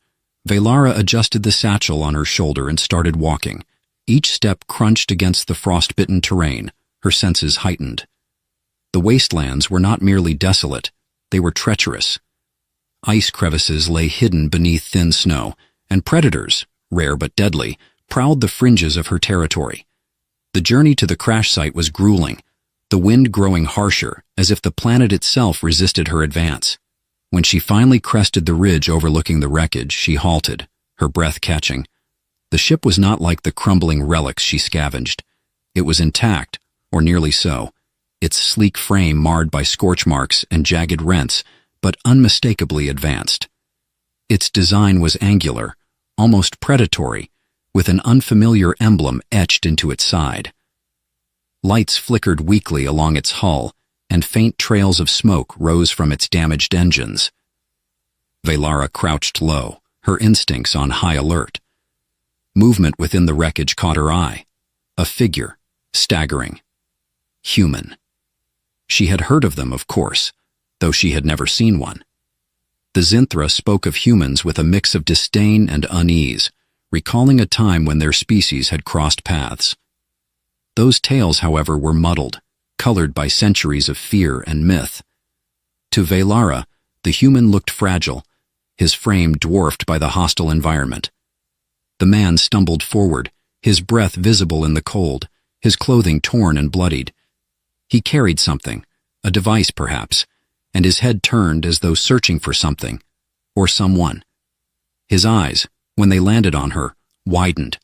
Velara adjusted the satchel on her shoulder and started walking. Each step crunched against the frost-bitten terrain, her senses heightened. The wastelands were not merely desolate, they were treacherous. Ice crevices lay hidden beneath thin snow, and predators, rare but deadly, prowled the fringes of her territory. The journey to the crash site was grueling, the wind growing harsher, as if the planet itself resisted her advance. When she finally crested the ridge overlooking the wreckage, she halted, her breath catching. The ship was not like the crumbling relics she scavenged. It was intact, or nearly so, its sleek frame marred by scorch marks and jagged rents, but unmistakably advanced. Its design was angular, almost predatory, with an unfamiliar emblem etched into its side. Lights flickered weakly along its hull, and faint trails of smoke rose from its damaged engines. Velara crouched low, her instincts on high alert. Movement within the wreckage caught her eye. A figure, staggering. Human. She had heard of them, of course, though she had never seen one. The Zinthra spoke of humans with a mix of disdain and unease, recalling a time when their species had crossed paths. Those tales, however, were muddled, colored by centuries of fear and myth. To Velara, the human looked fragile, his frame dwarfed by the hostile environment. The man stumbled forward, his breath visible in the cold, his clothing torn and bloodied. He carried something, a device perhaps, and his head turned as though searching for something, or someone. His eyes, when they landed on her, widened.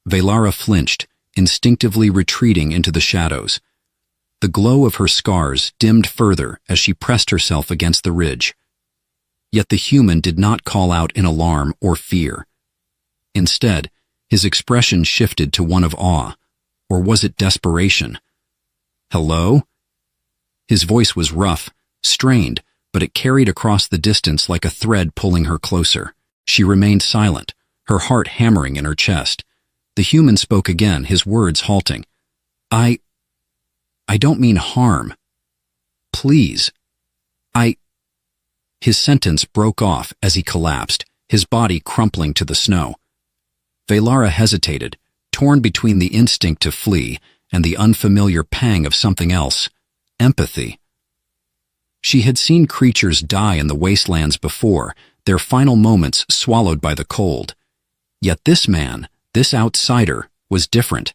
Velara flinched, instinctively retreating into the shadows. The glow of her scars dimmed further as she pressed herself against the ridge. Yet the human did not call out in alarm or fear. Instead, his expression shifted to one of awe, or was it desperation? "Hello?" His voice was rough, strained, but it carried across the distance like a thread pulling her closer. She remained silent, her heart hammering in her chest. The human spoke again, his words halting. I don't mean harm. Please. His sentence broke off as he collapsed, his body crumpling to the snow. Velara hesitated, torn between the instinct to flee and the unfamiliar pang of something else, empathy. She had seen creatures die in the wastelands before, their final moments swallowed by the cold. Yet this man, this outsider, was different.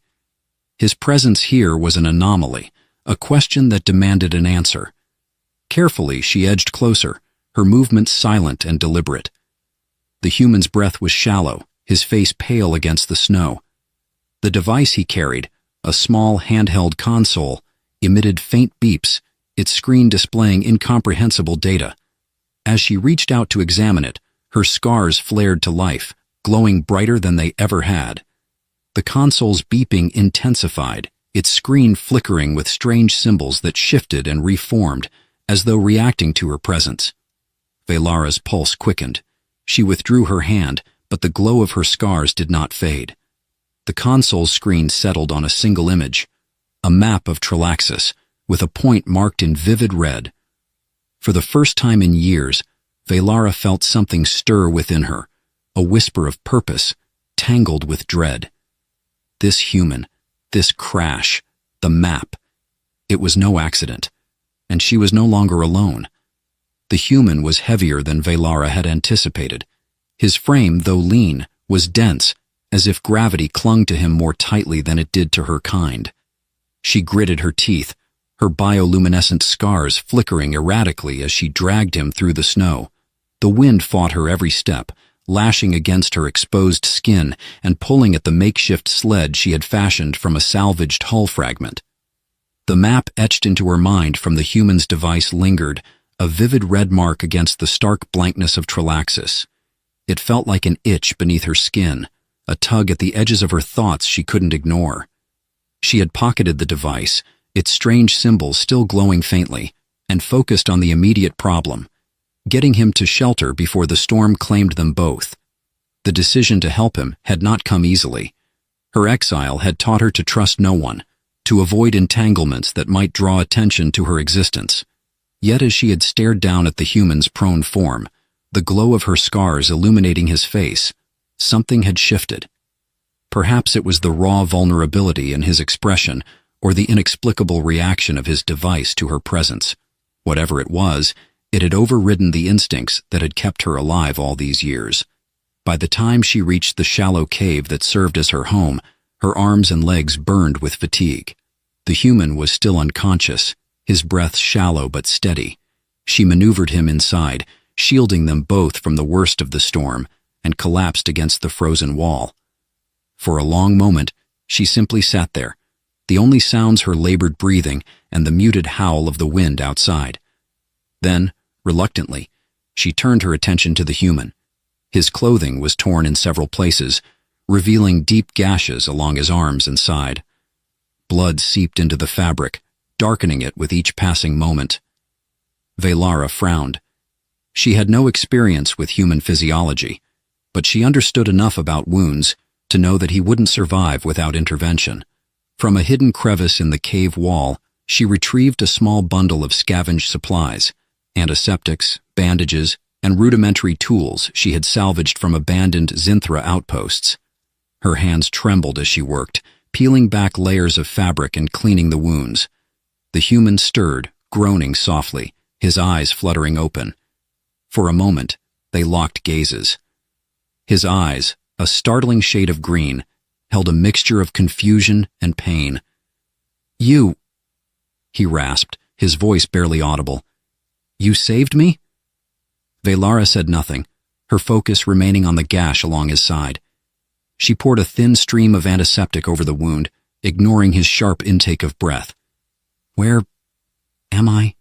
His presence here was an anomaly, a question that demanded an answer. Carefully, she edged closer, her movements silent and deliberate. The human's breath was shallow, his face pale against the snow. The device he carried, a small handheld console, emitted faint beeps, its screen displaying incomprehensible data. As she reached out to examine it, her scars flared to life, glowing brighter than they ever had. The console's beeping intensified, its screen flickering with strange symbols that shifted and reformed, as though reacting to her presence. Velara's pulse quickened. She withdrew her hand, but the glow of her scars did not fade. The console's screen settled on a single image, a map of Tralaxis, with a point marked in vivid red. For the first time in years, Velara felt something stir within her, a whisper of purpose, tangled with dread. This human, this crash, the map. It was no accident, and she was no longer alone. The human was heavier than Velara had anticipated. His frame, though lean, was dense, as if gravity clung to him more tightly than it did to her kind. She gritted her teeth, her bioluminescent scars flickering erratically as she dragged him through the snow. The wind fought her every step, lashing against her exposed skin and pulling at the makeshift sled she had fashioned from a salvaged hull fragment. The map etched into her mind from the human's device lingered, a vivid red mark against the stark blankness of Trilaxis. It felt like an itch beneath her skin, a tug at the edges of her thoughts she couldn't ignore. She had pocketed the device, its strange symbols still glowing faintly, and focused on the immediate problem, getting him to shelter before the storm claimed them both. The decision to help him had not come easily. Her exile had taught her to trust no one, to avoid entanglements that might draw attention to her existence. Yet as she had stared down at the human's prone form, the glow of her scars illuminating his face, something had shifted. Perhaps it was the raw vulnerability in his expression or the inexplicable reaction of his device to her presence. Whatever it was, it had overridden the instincts that had kept her alive all these years. By the time she reached the shallow cave that served as her home, her arms and legs burned with fatigue. The human was still unconscious, his breath shallow but steady. She maneuvered him inside, shielding them both from the worst of the storm, and collapsed against the frozen wall. For a long moment, she simply sat there, the only sounds her labored breathing and the muted howl of the wind outside. Then, reluctantly, she turned her attention to the human. His clothing was torn in several places, revealing deep gashes along his arms and side. Blood seeped into the fabric, darkening it with each passing moment. Velara frowned. She had no experience with human physiology, but she understood enough about wounds to know that he wouldn't survive without intervention. From a hidden crevice in the cave wall, she retrieved a small bundle of scavenged supplies, antiseptics, bandages, and rudimentary tools she had salvaged from abandoned Zinthra outposts. Her hands trembled as she worked, peeling back layers of fabric and cleaning the wounds. The human stirred, groaning softly, his eyes fluttering open. For a moment, they locked gazes. His eyes, a startling shade of green, held a mixture of confusion and pain. "You," he rasped, his voice barely audible. "You saved me?" Velara said nothing, her focus remaining on the gash along his side. She poured a thin stream of antiseptic over the wound, ignoring his sharp intake of breath. "Where am I?"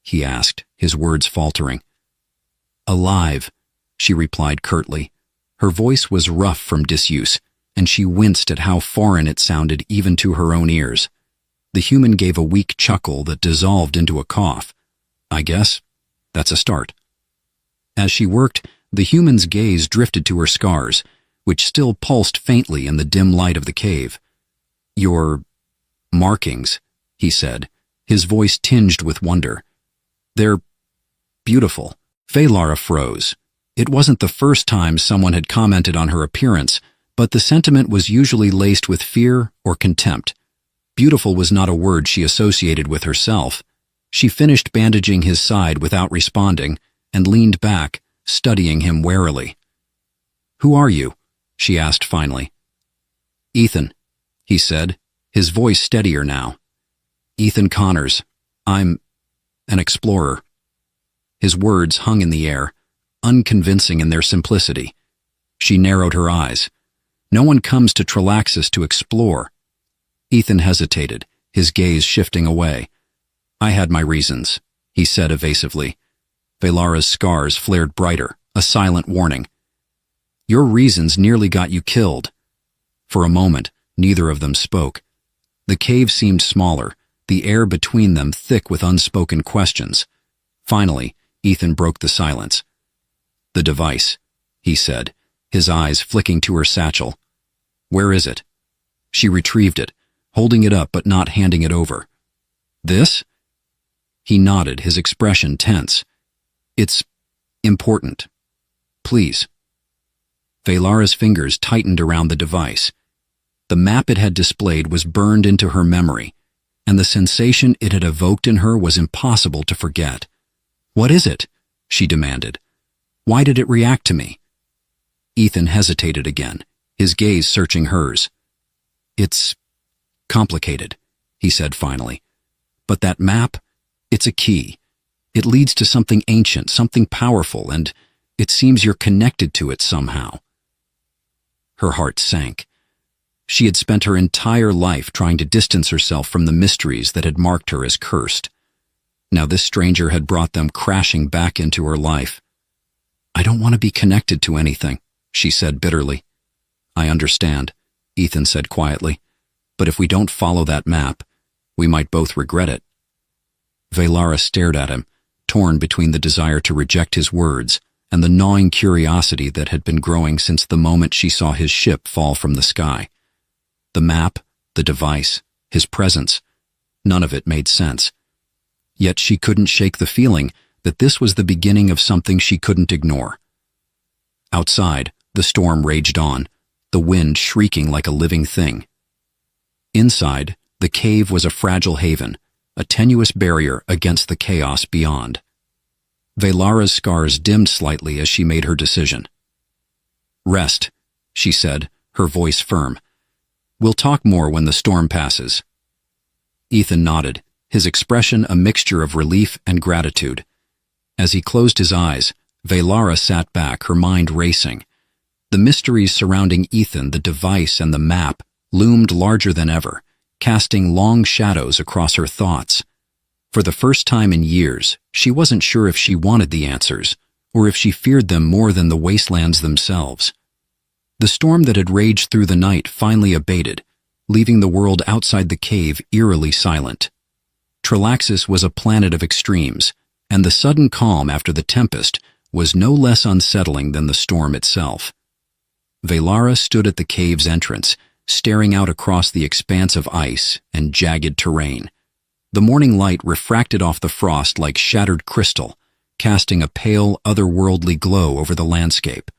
he asked, his words faltering. "Alive," she replied curtly. Her voice was rough from disuse, and she winced at how foreign it sounded even to her own ears. The human gave a weak chuckle that dissolved into a cough. "I guess that's a start." As she worked, the human's gaze drifted to her scars, which still pulsed faintly in the dim light of the cave. "Your markings," he said, his voice tinged with wonder. "They're beautiful." Velara froze. It wasn't the first time someone had commented on her appearance, but the sentiment was usually laced with fear or contempt. Beautiful was not a word she associated with herself. She finished bandaging his side without responding and leaned back, studying him warily. "Who are you?" she asked finally. "Ethan," he said, his voice steadier now. "Ethan Connors. I'm an explorer." His words hung in the air, unconvincing in their simplicity. She narrowed her eyes. "No one comes to Trilaxis to explore." Ethan hesitated, his gaze shifting away. "I had my reasons," he said evasively. Velara's scars flared brighter, a silent warning. "Your reasons nearly got you killed." For a moment, neither of them spoke. The cave seemed smaller, the air between them thick with unspoken questions. Finally, Ethan broke the silence. "The device," he said, his eyes flicking to her satchel. "Where is it?" She retrieved it, holding it up but not handing it over. "This?" He nodded, his expression tense. "It's important. Please." Velara's fingers tightened around the device. The map it had displayed was burned into her memory, and the sensation it had evoked in her was impossible to forget. "What is it?" she demanded. "Why did it react to me?" Ethan hesitated again, his gaze searching hers. "It's complicated," he said finally. "But that map, it's a key. It leads to something ancient, something powerful, and it seems you're connected to it somehow." Her heart sank. She had spent her entire life trying to distance herself from the mysteries that had marked her as cursed. Now this stranger had brought them crashing back into her life. "I don't want to be connected to anything," she said bitterly. "I understand," Ethan said quietly. "But if we don't follow that map, we might both regret it." Velara stared at him, torn between the desire to reject his words and the gnawing curiosity that had been growing since the moment she saw his ship fall from the sky. The map, the device, his presence, none of it made sense. Yet she couldn't shake the feeling that this was the beginning of something she couldn't ignore. Outside, the storm raged on, the wind shrieking like a living thing. Inside, the cave was a fragile haven, a tenuous barrier against the chaos beyond. Velara's scars dimmed slightly as she made her decision. "Rest," she said, her voice firm. "We'll talk more when the storm passes." Ethan nodded, his expression a mixture of relief and gratitude. As he closed his eyes, Velara sat back, her mind racing. The mysteries surrounding Ethan, the device, and the map loomed larger than ever, casting long shadows across her thoughts. For the first time in years, she wasn't sure if she wanted the answers, or if she feared them more than the wastelands themselves. The storm that had raged through the night finally abated, leaving the world outside the cave eerily silent. Trelaxis was a planet of extremes, and the sudden calm after the tempest was no less unsettling than the storm itself. Velara stood at the cave's entrance, staring out across the expanse of ice and jagged terrain. The morning light refracted off the frost like shattered crystal, casting a pale, otherworldly glow over the landscape.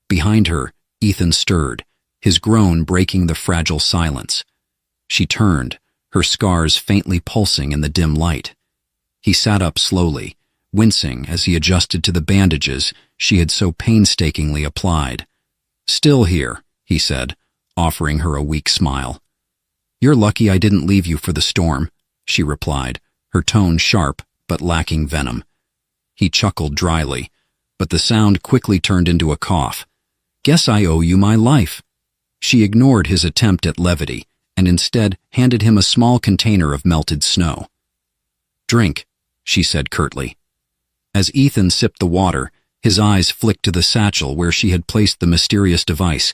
Behind her, Ethan stirred, his groan breaking the fragile silence. She turned, her scars faintly pulsing in the dim light. He sat up slowly, wincing as he adjusted to the bandages she had so painstakingly applied. "Still here," he said, offering her a weak smile. "You're lucky I didn't leave you for the storm," she replied, her tone sharp but lacking venom. He chuckled dryly, but the sound quickly turned into a cough. "Guess I owe you my life." She ignored his attempt at levity and instead handed him a small container of melted snow. "Drink," she said curtly. As Ethan sipped the water, his eyes flicked to the satchel where she had placed the mysterious device.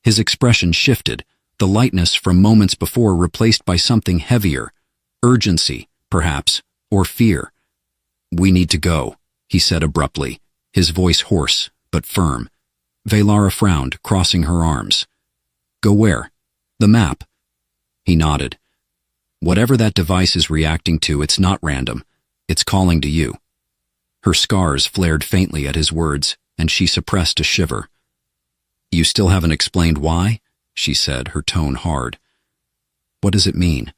His expression shifted, the lightness from moments before replaced by something heavier, urgency, perhaps, or fear. "We need to go," he said abruptly, his voice hoarse but firm. Velara frowned, crossing her arms. "Go where?" "The map." He nodded. "Whatever that device is reacting to, it's not random. It's calling to you." Her scars flared faintly at his words, and she suppressed a shiver. "You still haven't explained why?" she said, her tone hard. "What does it mean?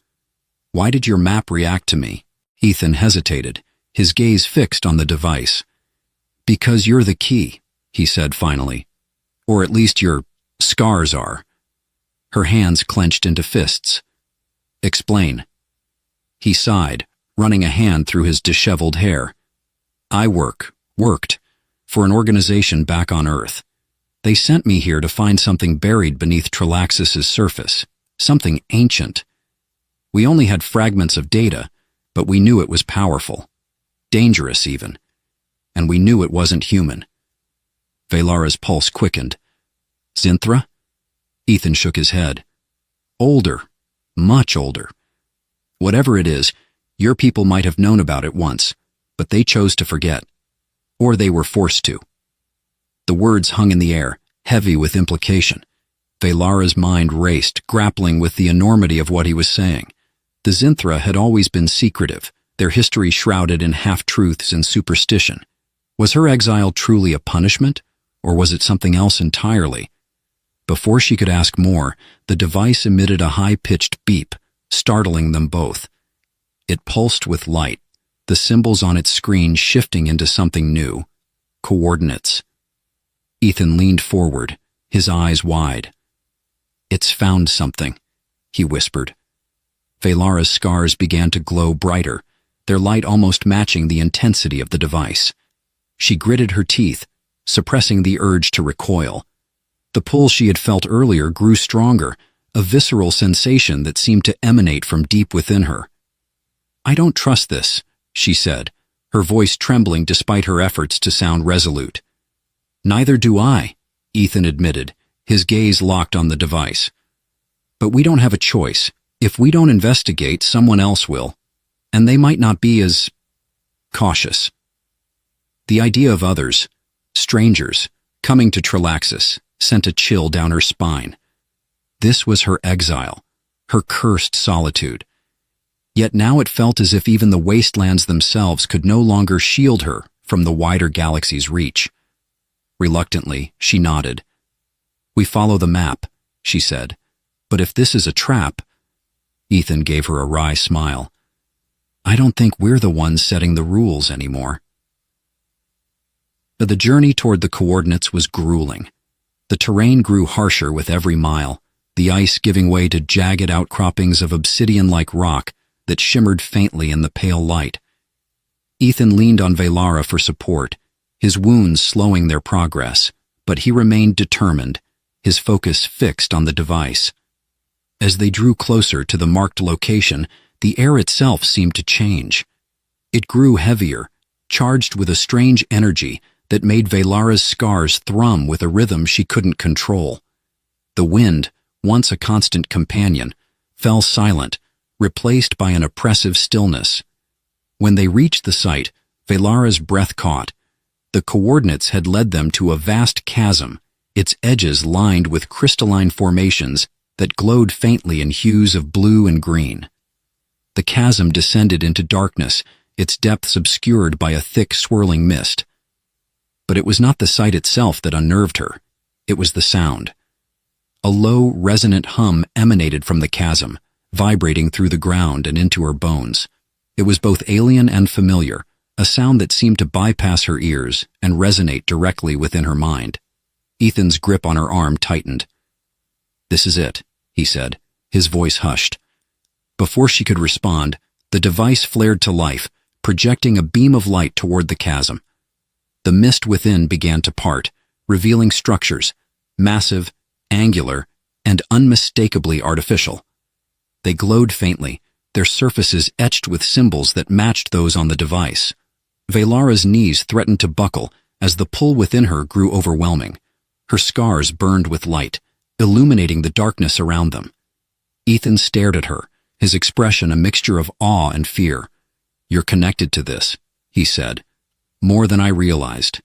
Why did your map react to me?" Ethan hesitated, his gaze fixed on the device. "Because you're the key," he said finally. "Or at least your scars are." Her hands clenched into fists. "Explain." He sighed, running a hand through his disheveled hair. "I worked, for an organization back on Earth. They sent me here to find something buried beneath Trelaxis's surface, something ancient. We only had fragments of data, but we knew it was powerful, dangerous even, and we knew it wasn't human." Velara's pulse quickened. "Zinthra?" Ethan shook his head. "Older, much older. Whatever it is, your people might have known about it once, but they chose to forget. Or they were forced to." The words hung in the air, heavy with implication. Velara's mind raced, grappling with the enormity of what he was saying. The Zinthra had always been secretive, their history shrouded in half-truths and superstition. Was her exile truly a punishment, or was it something else entirely? Before she could ask more, the device emitted a high-pitched beep, startling them both. It pulsed with light, the symbols on its screen shifting into something new. Coordinates. Ethan leaned forward, his eyes wide. "It's found something," he whispered. Velara's scars began to glow brighter, their light almost matching the intensity of the device. She gritted her teeth, suppressing the urge to recoil. The pull she had felt earlier grew stronger, a visceral sensation that seemed to emanate from deep within her. "I don't trust this," she said, her voice trembling despite her efforts to sound resolute. "Neither do I," Ethan admitted, his gaze locked on the device. "But we don't have a choice. If we don't investigate, someone else will. And they might not be as cautious." The idea of others, strangers, coming to Trilaxis sent a chill down her spine. This was her exile, her cursed solitude. Yet now it felt as if even the wastelands themselves could no longer shield her from the wider galaxy's reach. Reluctantly, she nodded. "We follow the map," she said. "But if this is a trap—" Ethan gave her a wry smile. "I don't think we're the ones setting the rules anymore." But the journey toward the coordinates was grueling. The terrain grew harsher with every mile, the ice giving way to jagged outcroppings of obsidian-like rock that shimmered faintly in the pale light. Ethan leaned on Velara for support, his wounds slowing their progress, but he remained determined, his focus fixed on the device. As they drew closer to the marked location, the air itself seemed to change. It grew heavier, charged with a strange energy that made Velara's scars thrum with a rhythm she couldn't control. The wind, once a constant companion, fell silent, replaced by an oppressive stillness. When they reached the site, Velara's breath caught. The coordinates had led them to a vast chasm, its edges lined with crystalline formations that glowed faintly in hues of blue and green. The chasm descended into darkness, its depths obscured by a thick swirling mist. But it was not the sight itself that unnerved her. It was the sound. A low, resonant hum emanated from the chasm, vibrating through the ground and into her bones. It was both alien and familiar, a sound that seemed to bypass her ears and resonate directly within her mind. Ethan's grip on her arm tightened. "This is it," he said, his voice hushed. Before she could respond, the device flared to life, projecting a beam of light toward the chasm. The mist within began to part, revealing structures, massive, angular, and unmistakably artificial. They glowed faintly, their surfaces etched with symbols that matched those on the device. Velara's knees threatened to buckle as the pull within her grew overwhelming. Her scars burned with light, illuminating the darkness around them. Ethan stared at her, his expression a mixture of awe and fear. "You're connected to this," he said. "More than I realized."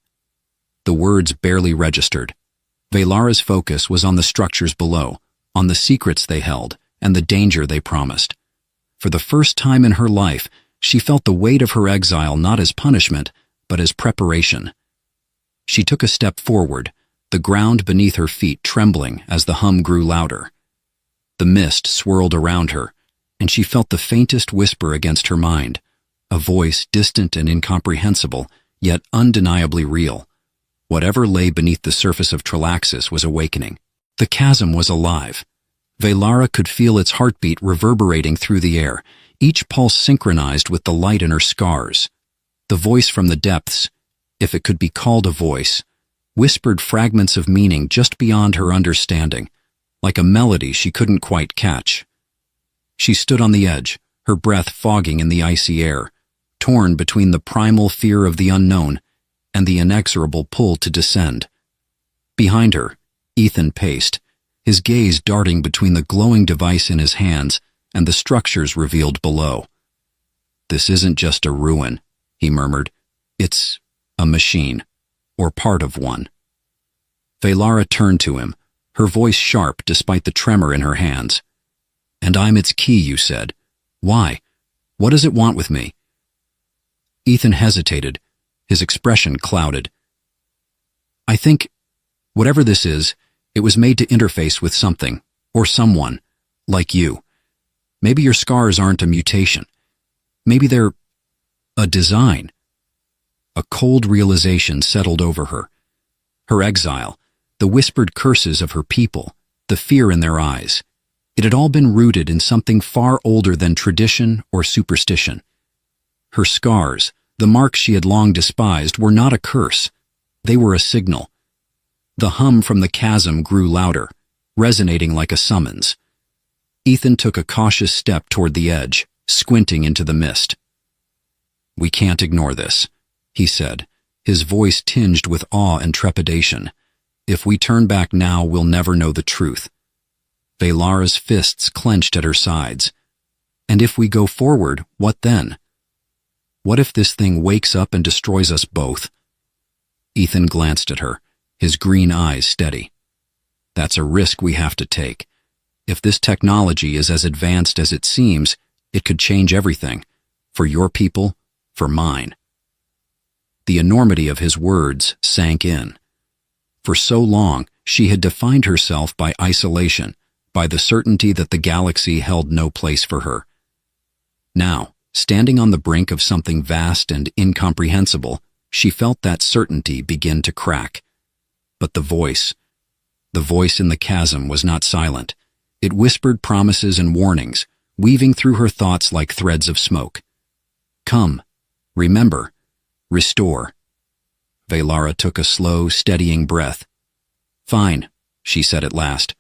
The words barely registered. Velara's focus was on the structures below, on the secrets they held, and the danger they promised. For the first time in her life, she felt the weight of her exile not as punishment, but as preparation. She took a step forward, the ground beneath her feet trembling as the hum grew louder. The mist swirled around her, and she felt the faintest whisper against her mind, a voice distant and incomprehensible, yet undeniably real. Whatever lay beneath the surface of Trilaxis was awakening. The chasm was alive. Velara could feel its heartbeat reverberating through the air, each pulse synchronized with the light in her scars. The voice from the depths, if it could be called a voice, whispered fragments of meaning just beyond her understanding, like a melody she couldn't quite catch. She stood on the edge, her breath fogging in the icy air, torn between the primal fear of the unknown and the inexorable pull to descend. Behind her, Ethan paced, his gaze darting between the glowing device in his hands and the structures revealed below. "This isn't just a ruin," he murmured. "It's a machine, or part of one." Velara turned to him, her voice sharp despite the tremor in her hands. "And I'm its key, you said. Why? What does it want with me?" Ethan hesitated, his expression clouded. "I think, whatever this is, it was made to interface with something, or someone, like you. Maybe your scars aren't a mutation. Maybe they're a design." A cold realization settled over her. Her exile, the whispered curses of her people, the fear in their eyes. It had all been rooted in something far older than tradition or superstition. Her scars, the marks she had long despised, were not a curse. They were a signal. The hum from the chasm grew louder, resonating like a summons. Ethan took a cautious step toward the edge, squinting into the mist. "We can't ignore this," he said, his voice tinged with awe and trepidation. "If we turn back now, we'll never know the truth." Velara's fists clenched at her sides. "And if we go forward, what then? What if this thing wakes up and destroys us both?" Ethan glanced at her, his green eyes steady. "That's a risk we have to take. If this technology is as advanced as it seems, it could change everything. For your people, for mine." The enormity of his words sank in. For so long, she had defined herself by isolation, by the certainty that the galaxy held no place for her. Now, standing on the brink of something vast and incomprehensible, she felt that certainty begin to crack. But the voice in the chasm was not silent. It whispered promises and warnings, weaving through her thoughts like threads of smoke. "Come, remember, restore." Velara took a slow, steadying breath. "Fine," she said at last.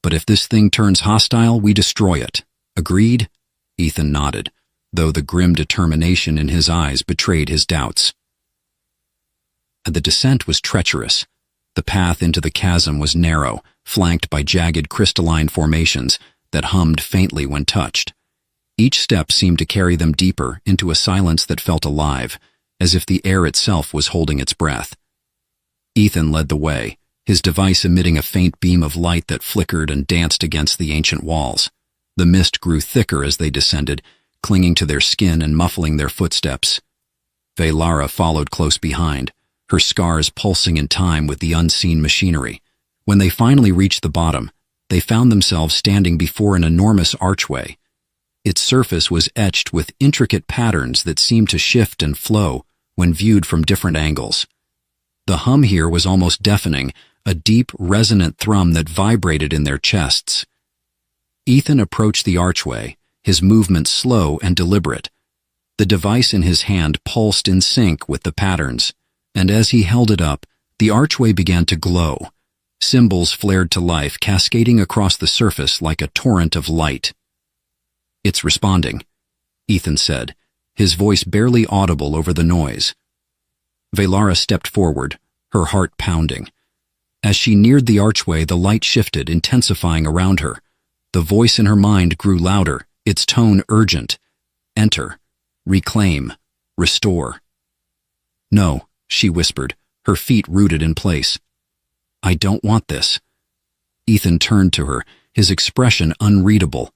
"But if this thing turns hostile, we destroy it. Agreed?" Ethan nodded, though the grim determination in his eyes betrayed his doubts. The descent was treacherous. The path into the chasm was narrow, flanked by jagged crystalline formations that hummed faintly when touched. Each step seemed to carry them deeper into a silence that felt alive, as if the air itself was holding its breath. Ethan led the way, his device emitting a faint beam of light that flickered and danced against the ancient walls. The mist grew thicker as they descended, clinging to their skin and muffling their footsteps. Velara followed close behind, her scars pulsing in time with the unseen machinery. When they finally reached the bottom, they found themselves standing before an enormous archway. Its surface was etched with intricate patterns that seemed to shift and flow when viewed from different angles. The hum here was almost deafening, a deep, resonant thrum that vibrated in their chests. Ethan approached the archway, his movements slow and deliberate. The device in his hand pulsed in sync with the patterns, and as he held it up, the archway began to glow. Symbols flared to life, cascading across the surface like a torrent of light. "It's responding," Ethan said, his voice barely audible over the noise. Velara stepped forward, her heart pounding. As she neared the archway, the light shifted, intensifying around her. The voice in her mind grew louder, its tone urgent. "Enter. Reclaim. Restore." "No," she whispered, her feet rooted in place. "I don't want this." Ethan turned to her, his expression unreadable.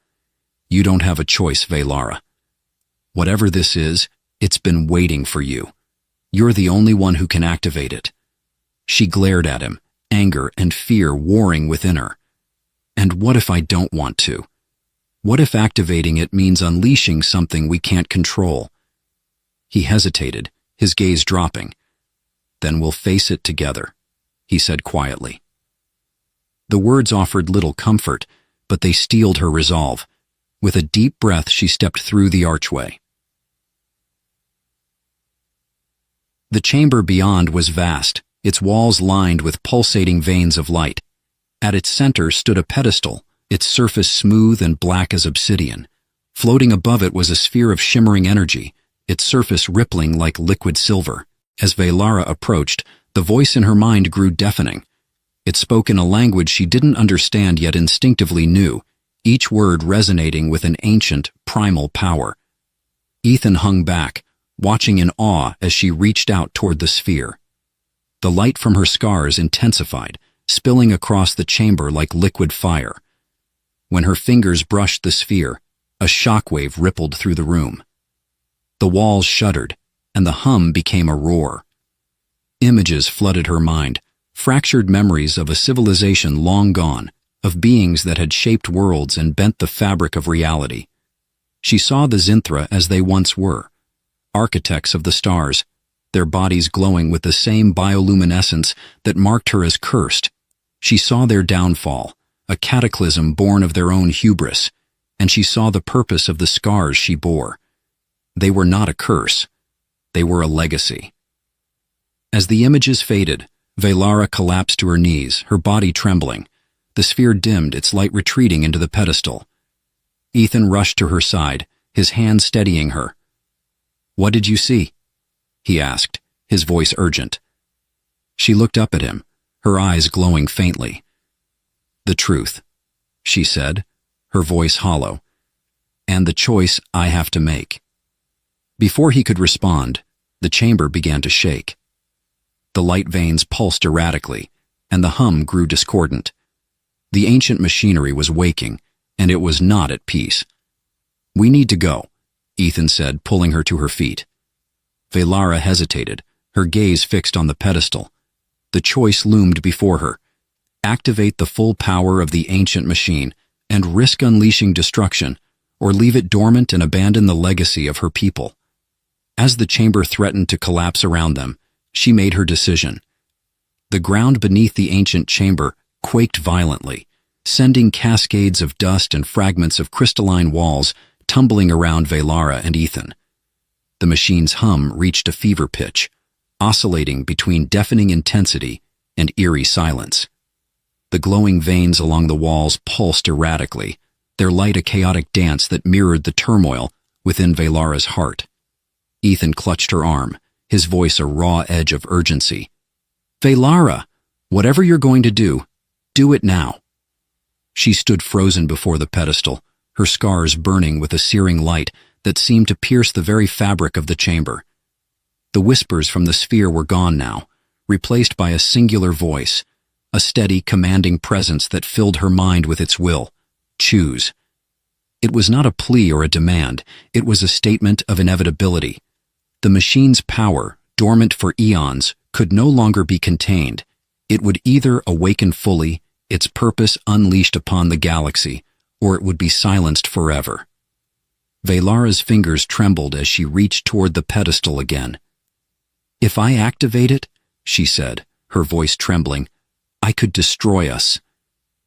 "You don't have a choice, Velara. Whatever this is, it's been waiting for you. You're the only one who can activate it." She glared at him, anger and fear warring within her. "And what if I don't want to? What if activating it means unleashing something we can't control?" He hesitated, his gaze dropping. "Then we'll face it together," he said quietly. The words offered little comfort, but they steeled her resolve. With a deep breath, she stepped through the archway. The chamber beyond was vast, its walls lined with pulsating veins of light. At its center stood a pedestal, its surface smooth and black as obsidian. Floating above it was a sphere of shimmering energy, its surface rippling like liquid silver. As Velara approached, the voice in her mind grew deafening. It spoke in a language she didn't understand yet instinctively knew, each word resonating with an ancient, primal power. Ethan hung back, watching in awe as she reached out toward the sphere. The light from her scars intensified, spilling across the chamber like liquid fire. When her fingers brushed the sphere, a shockwave rippled through the room. The walls shuddered, and the hum became a roar. Images flooded her mind, fractured memories of a civilization long gone, of beings that had shaped worlds and bent the fabric of reality. She saw the Zinthra as they once were, architects of the stars, their bodies glowing with the same bioluminescence that marked her as cursed, She saw their downfall, a cataclysm born of their own hubris, and she saw the purpose of the scars she bore. They were not a curse. They were a legacy. As the images faded, Velara collapsed to her knees, her body trembling. The sphere dimmed, its light retreating into the pedestal. Ethan rushed to her side, his hand steadying her. "What did you see?" he asked, his voice urgent. She looked up at him, her eyes glowing faintly. "The truth," she said, her voice hollow, "and the choice I have to make." Before he could respond, the chamber began to shake. The light veins pulsed erratically, and the hum grew discordant. The ancient machinery was waking, and it was not at peace. "We need to go," Ethan said, pulling her to her feet. Velara hesitated, her gaze fixed on the pedestal. The choice loomed before her: activate the full power of the ancient machine and risk unleashing destruction, or leave it dormant and abandon the legacy of her people. As the chamber threatened to collapse around them, she made her decision. The ground beneath the ancient chamber quaked violently, sending cascades of dust and fragments of crystalline walls tumbling around Velara and Ethan. The machine's hum reached a fever pitch, oscillating between deafening intensity and eerie silence. The glowing veins along the walls pulsed erratically, their light a chaotic dance that mirrored the turmoil within Velara's heart. Ethan clutched her arm, his voice a raw edge of urgency. "Velara, whatever you're going to do it now." She stood frozen before the pedestal, her scars burning with a searing light that seemed to pierce the very fabric of the chamber. The whispers from the sphere were gone now, replaced by a singular voice, a steady, commanding presence that filled her mind with its will. Choose. It was not a plea or a demand, it was a statement of inevitability. The machine's power, dormant for eons, could no longer be contained. It would either awaken fully, its purpose unleashed upon the galaxy, or it would be silenced forever. Velara's fingers trembled as she reached toward the pedestal again. "If I activate it," she said, her voice trembling, "I could destroy us.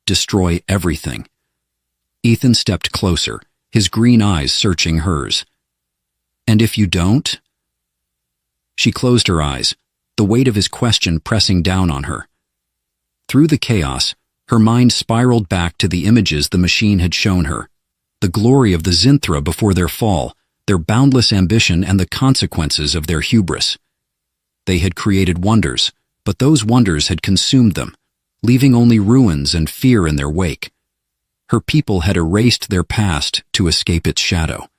Destroy everything." Ethan stepped closer, his green eyes searching hers. "And if you don't?" She closed her eyes, the weight of his question pressing down on her. Through the chaos, her mind spiraled back to the images the machine had shown her. The glory of the Zinthra before their fall, their boundless ambition and the consequences of their hubris. They had created wonders, but those wonders had consumed them, leaving only ruins and fear in their wake. Her people had erased their past to escape its shadow,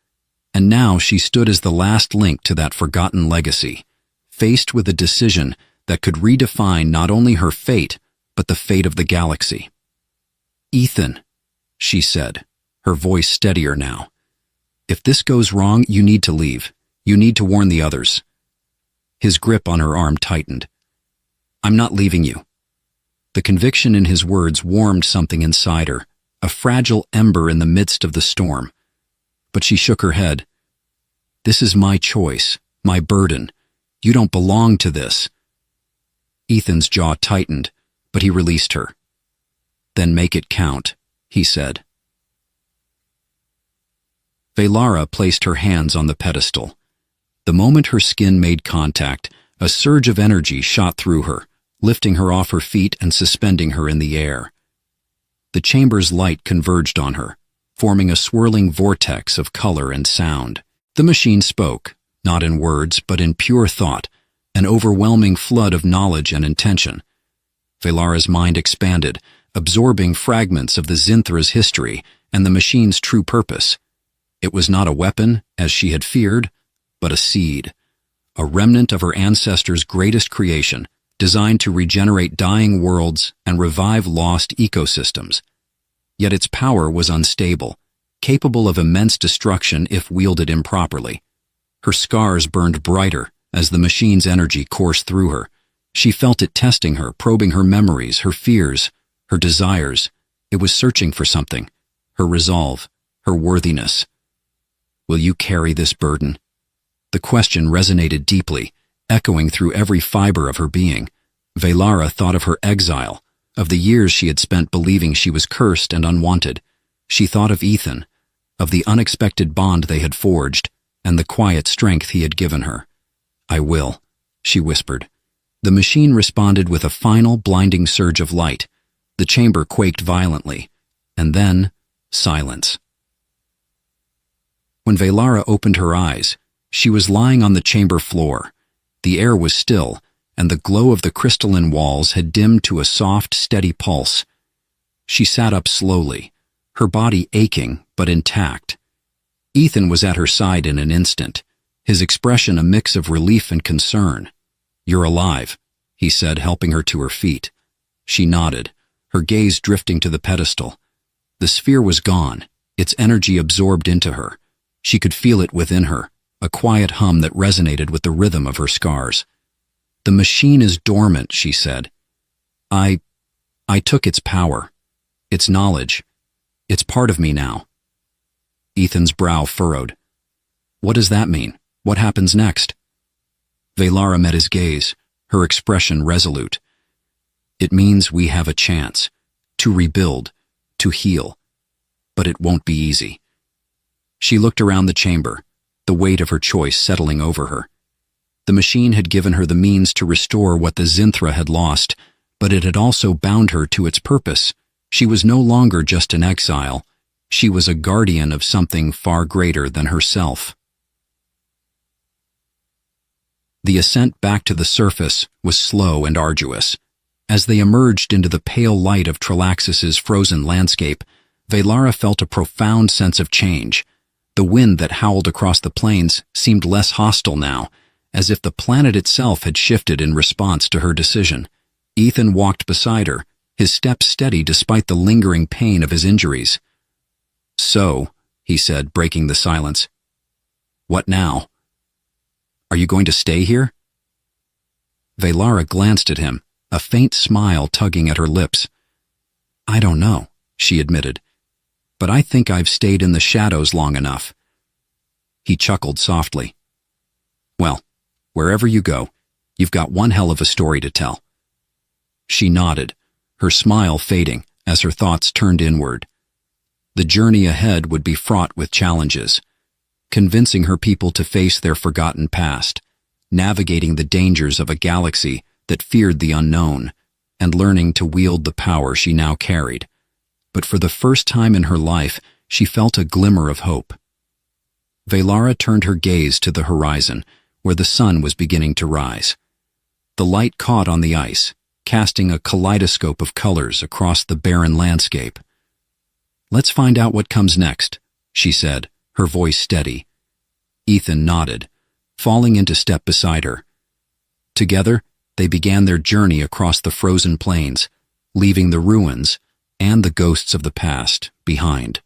and now she stood as the last link to that forgotten legacy, faced with a decision that could redefine not only her fate, but the fate of the galaxy. "Ethan," she said, her voice steadier now, "if this goes wrong, you need to leave. You need to warn the others." His grip on her arm tightened. "I'm not leaving you." The conviction in his words warmed something inside her, a fragile ember in the midst of the storm. But she shook her head. "This is my choice, my burden. You don't belong to this." Ethan's jaw tightened, but he released her. "Then make it count," he said. Velara placed her hands on the pedestal. The moment her skin made contact, a surge of energy shot through her, lifting her off her feet and suspending her in the air. The chamber's light converged on her, forming a swirling vortex of color and sound. The machine spoke, not in words, but in pure thought, an overwhelming flood of knowledge and intention. Velara's mind expanded, absorbing fragments of the Zinthra's history and the machine's true purpose. It was not a weapon, as she had feared, but a seed, a remnant of her ancestors' greatest creation, designed to regenerate dying worlds and revive lost ecosystems. Yet its power was unstable, capable of immense destruction if wielded improperly. Her scars burned brighter as the machine's energy coursed through her. She felt it testing her, probing her memories, her fears, her desires. It was searching for something, her resolve, her worthiness. "Will you carry this burden?" The question resonated deeply, echoing through every fiber of her being. Velara thought of her exile, of the years she had spent believing she was cursed and unwanted. She thought of Ethan, of the unexpected bond they had forged, and the quiet strength he had given her. "I will," she whispered. The machine responded with a final blinding surge of light. The chamber quaked violently, and then silence. When Velara opened her eyes, she was lying on the chamber floor. The air was still, and the glow of the crystalline walls had dimmed to a soft, steady pulse. She sat up slowly, her body aching but intact. Ethan was at her side in an instant, his expression a mix of relief and concern. "You're alive," he said, helping her to her feet. She nodded, her gaze drifting to the pedestal. The sphere was gone, its energy absorbed into her. She could feel it within her, a quiet hum that resonated with the rhythm of her scars. "The machine is dormant," she said. I took its power, its knowledge. It's part of me now." Ethan's brow furrowed. "What does that mean? What happens next?" Velara met his gaze, her expression resolute. "It means we have a chance, to rebuild, to heal. But it won't be easy." She looked around the chamber, the weight of her choice settling over her. The machine had given her the means to restore what the Zinthra had lost, but it had also bound her to its purpose. She was no longer just an exile. She was a guardian of something far greater than herself. The ascent back to the surface was slow and arduous. As they emerged into the pale light of Tralaxis's frozen landscape, Velara felt a profound sense of change. The wind that howled across the plains seemed less hostile now, as if the planet itself had shifted in response to her decision. Ethan walked beside her, his steps steady despite the lingering pain of his injuries. "So," he said, breaking the silence, "what now? Are you going to stay here?" Velara glanced at him, a faint smile tugging at her lips. "I don't know," she admitted, "but I think I've stayed in the shadows long enough." He chuckled softly. "Well, wherever you go, you've got one hell of a story to tell." She nodded, her smile fading as her thoughts turned inward. The journey ahead would be fraught with challenges, convincing her people to face their forgotten past, navigating the dangers of a galaxy that feared the unknown, and learning to wield the power she now carried. But for the first time in her life, she felt a glimmer of hope. Velara turned her gaze to the horizon, where the sun was beginning to rise. The light caught on the ice, casting a kaleidoscope of colors across the barren landscape. "Let's find out what comes next," she said, her voice steady. Ethan nodded, falling into step beside her. Together, they began their journey across the frozen plains, leaving the ruins and the ghosts of the past behind.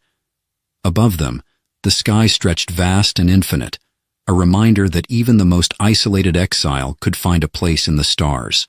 Above them, the sky stretched vast and infinite, a reminder that even the most isolated exile could find a place in the stars.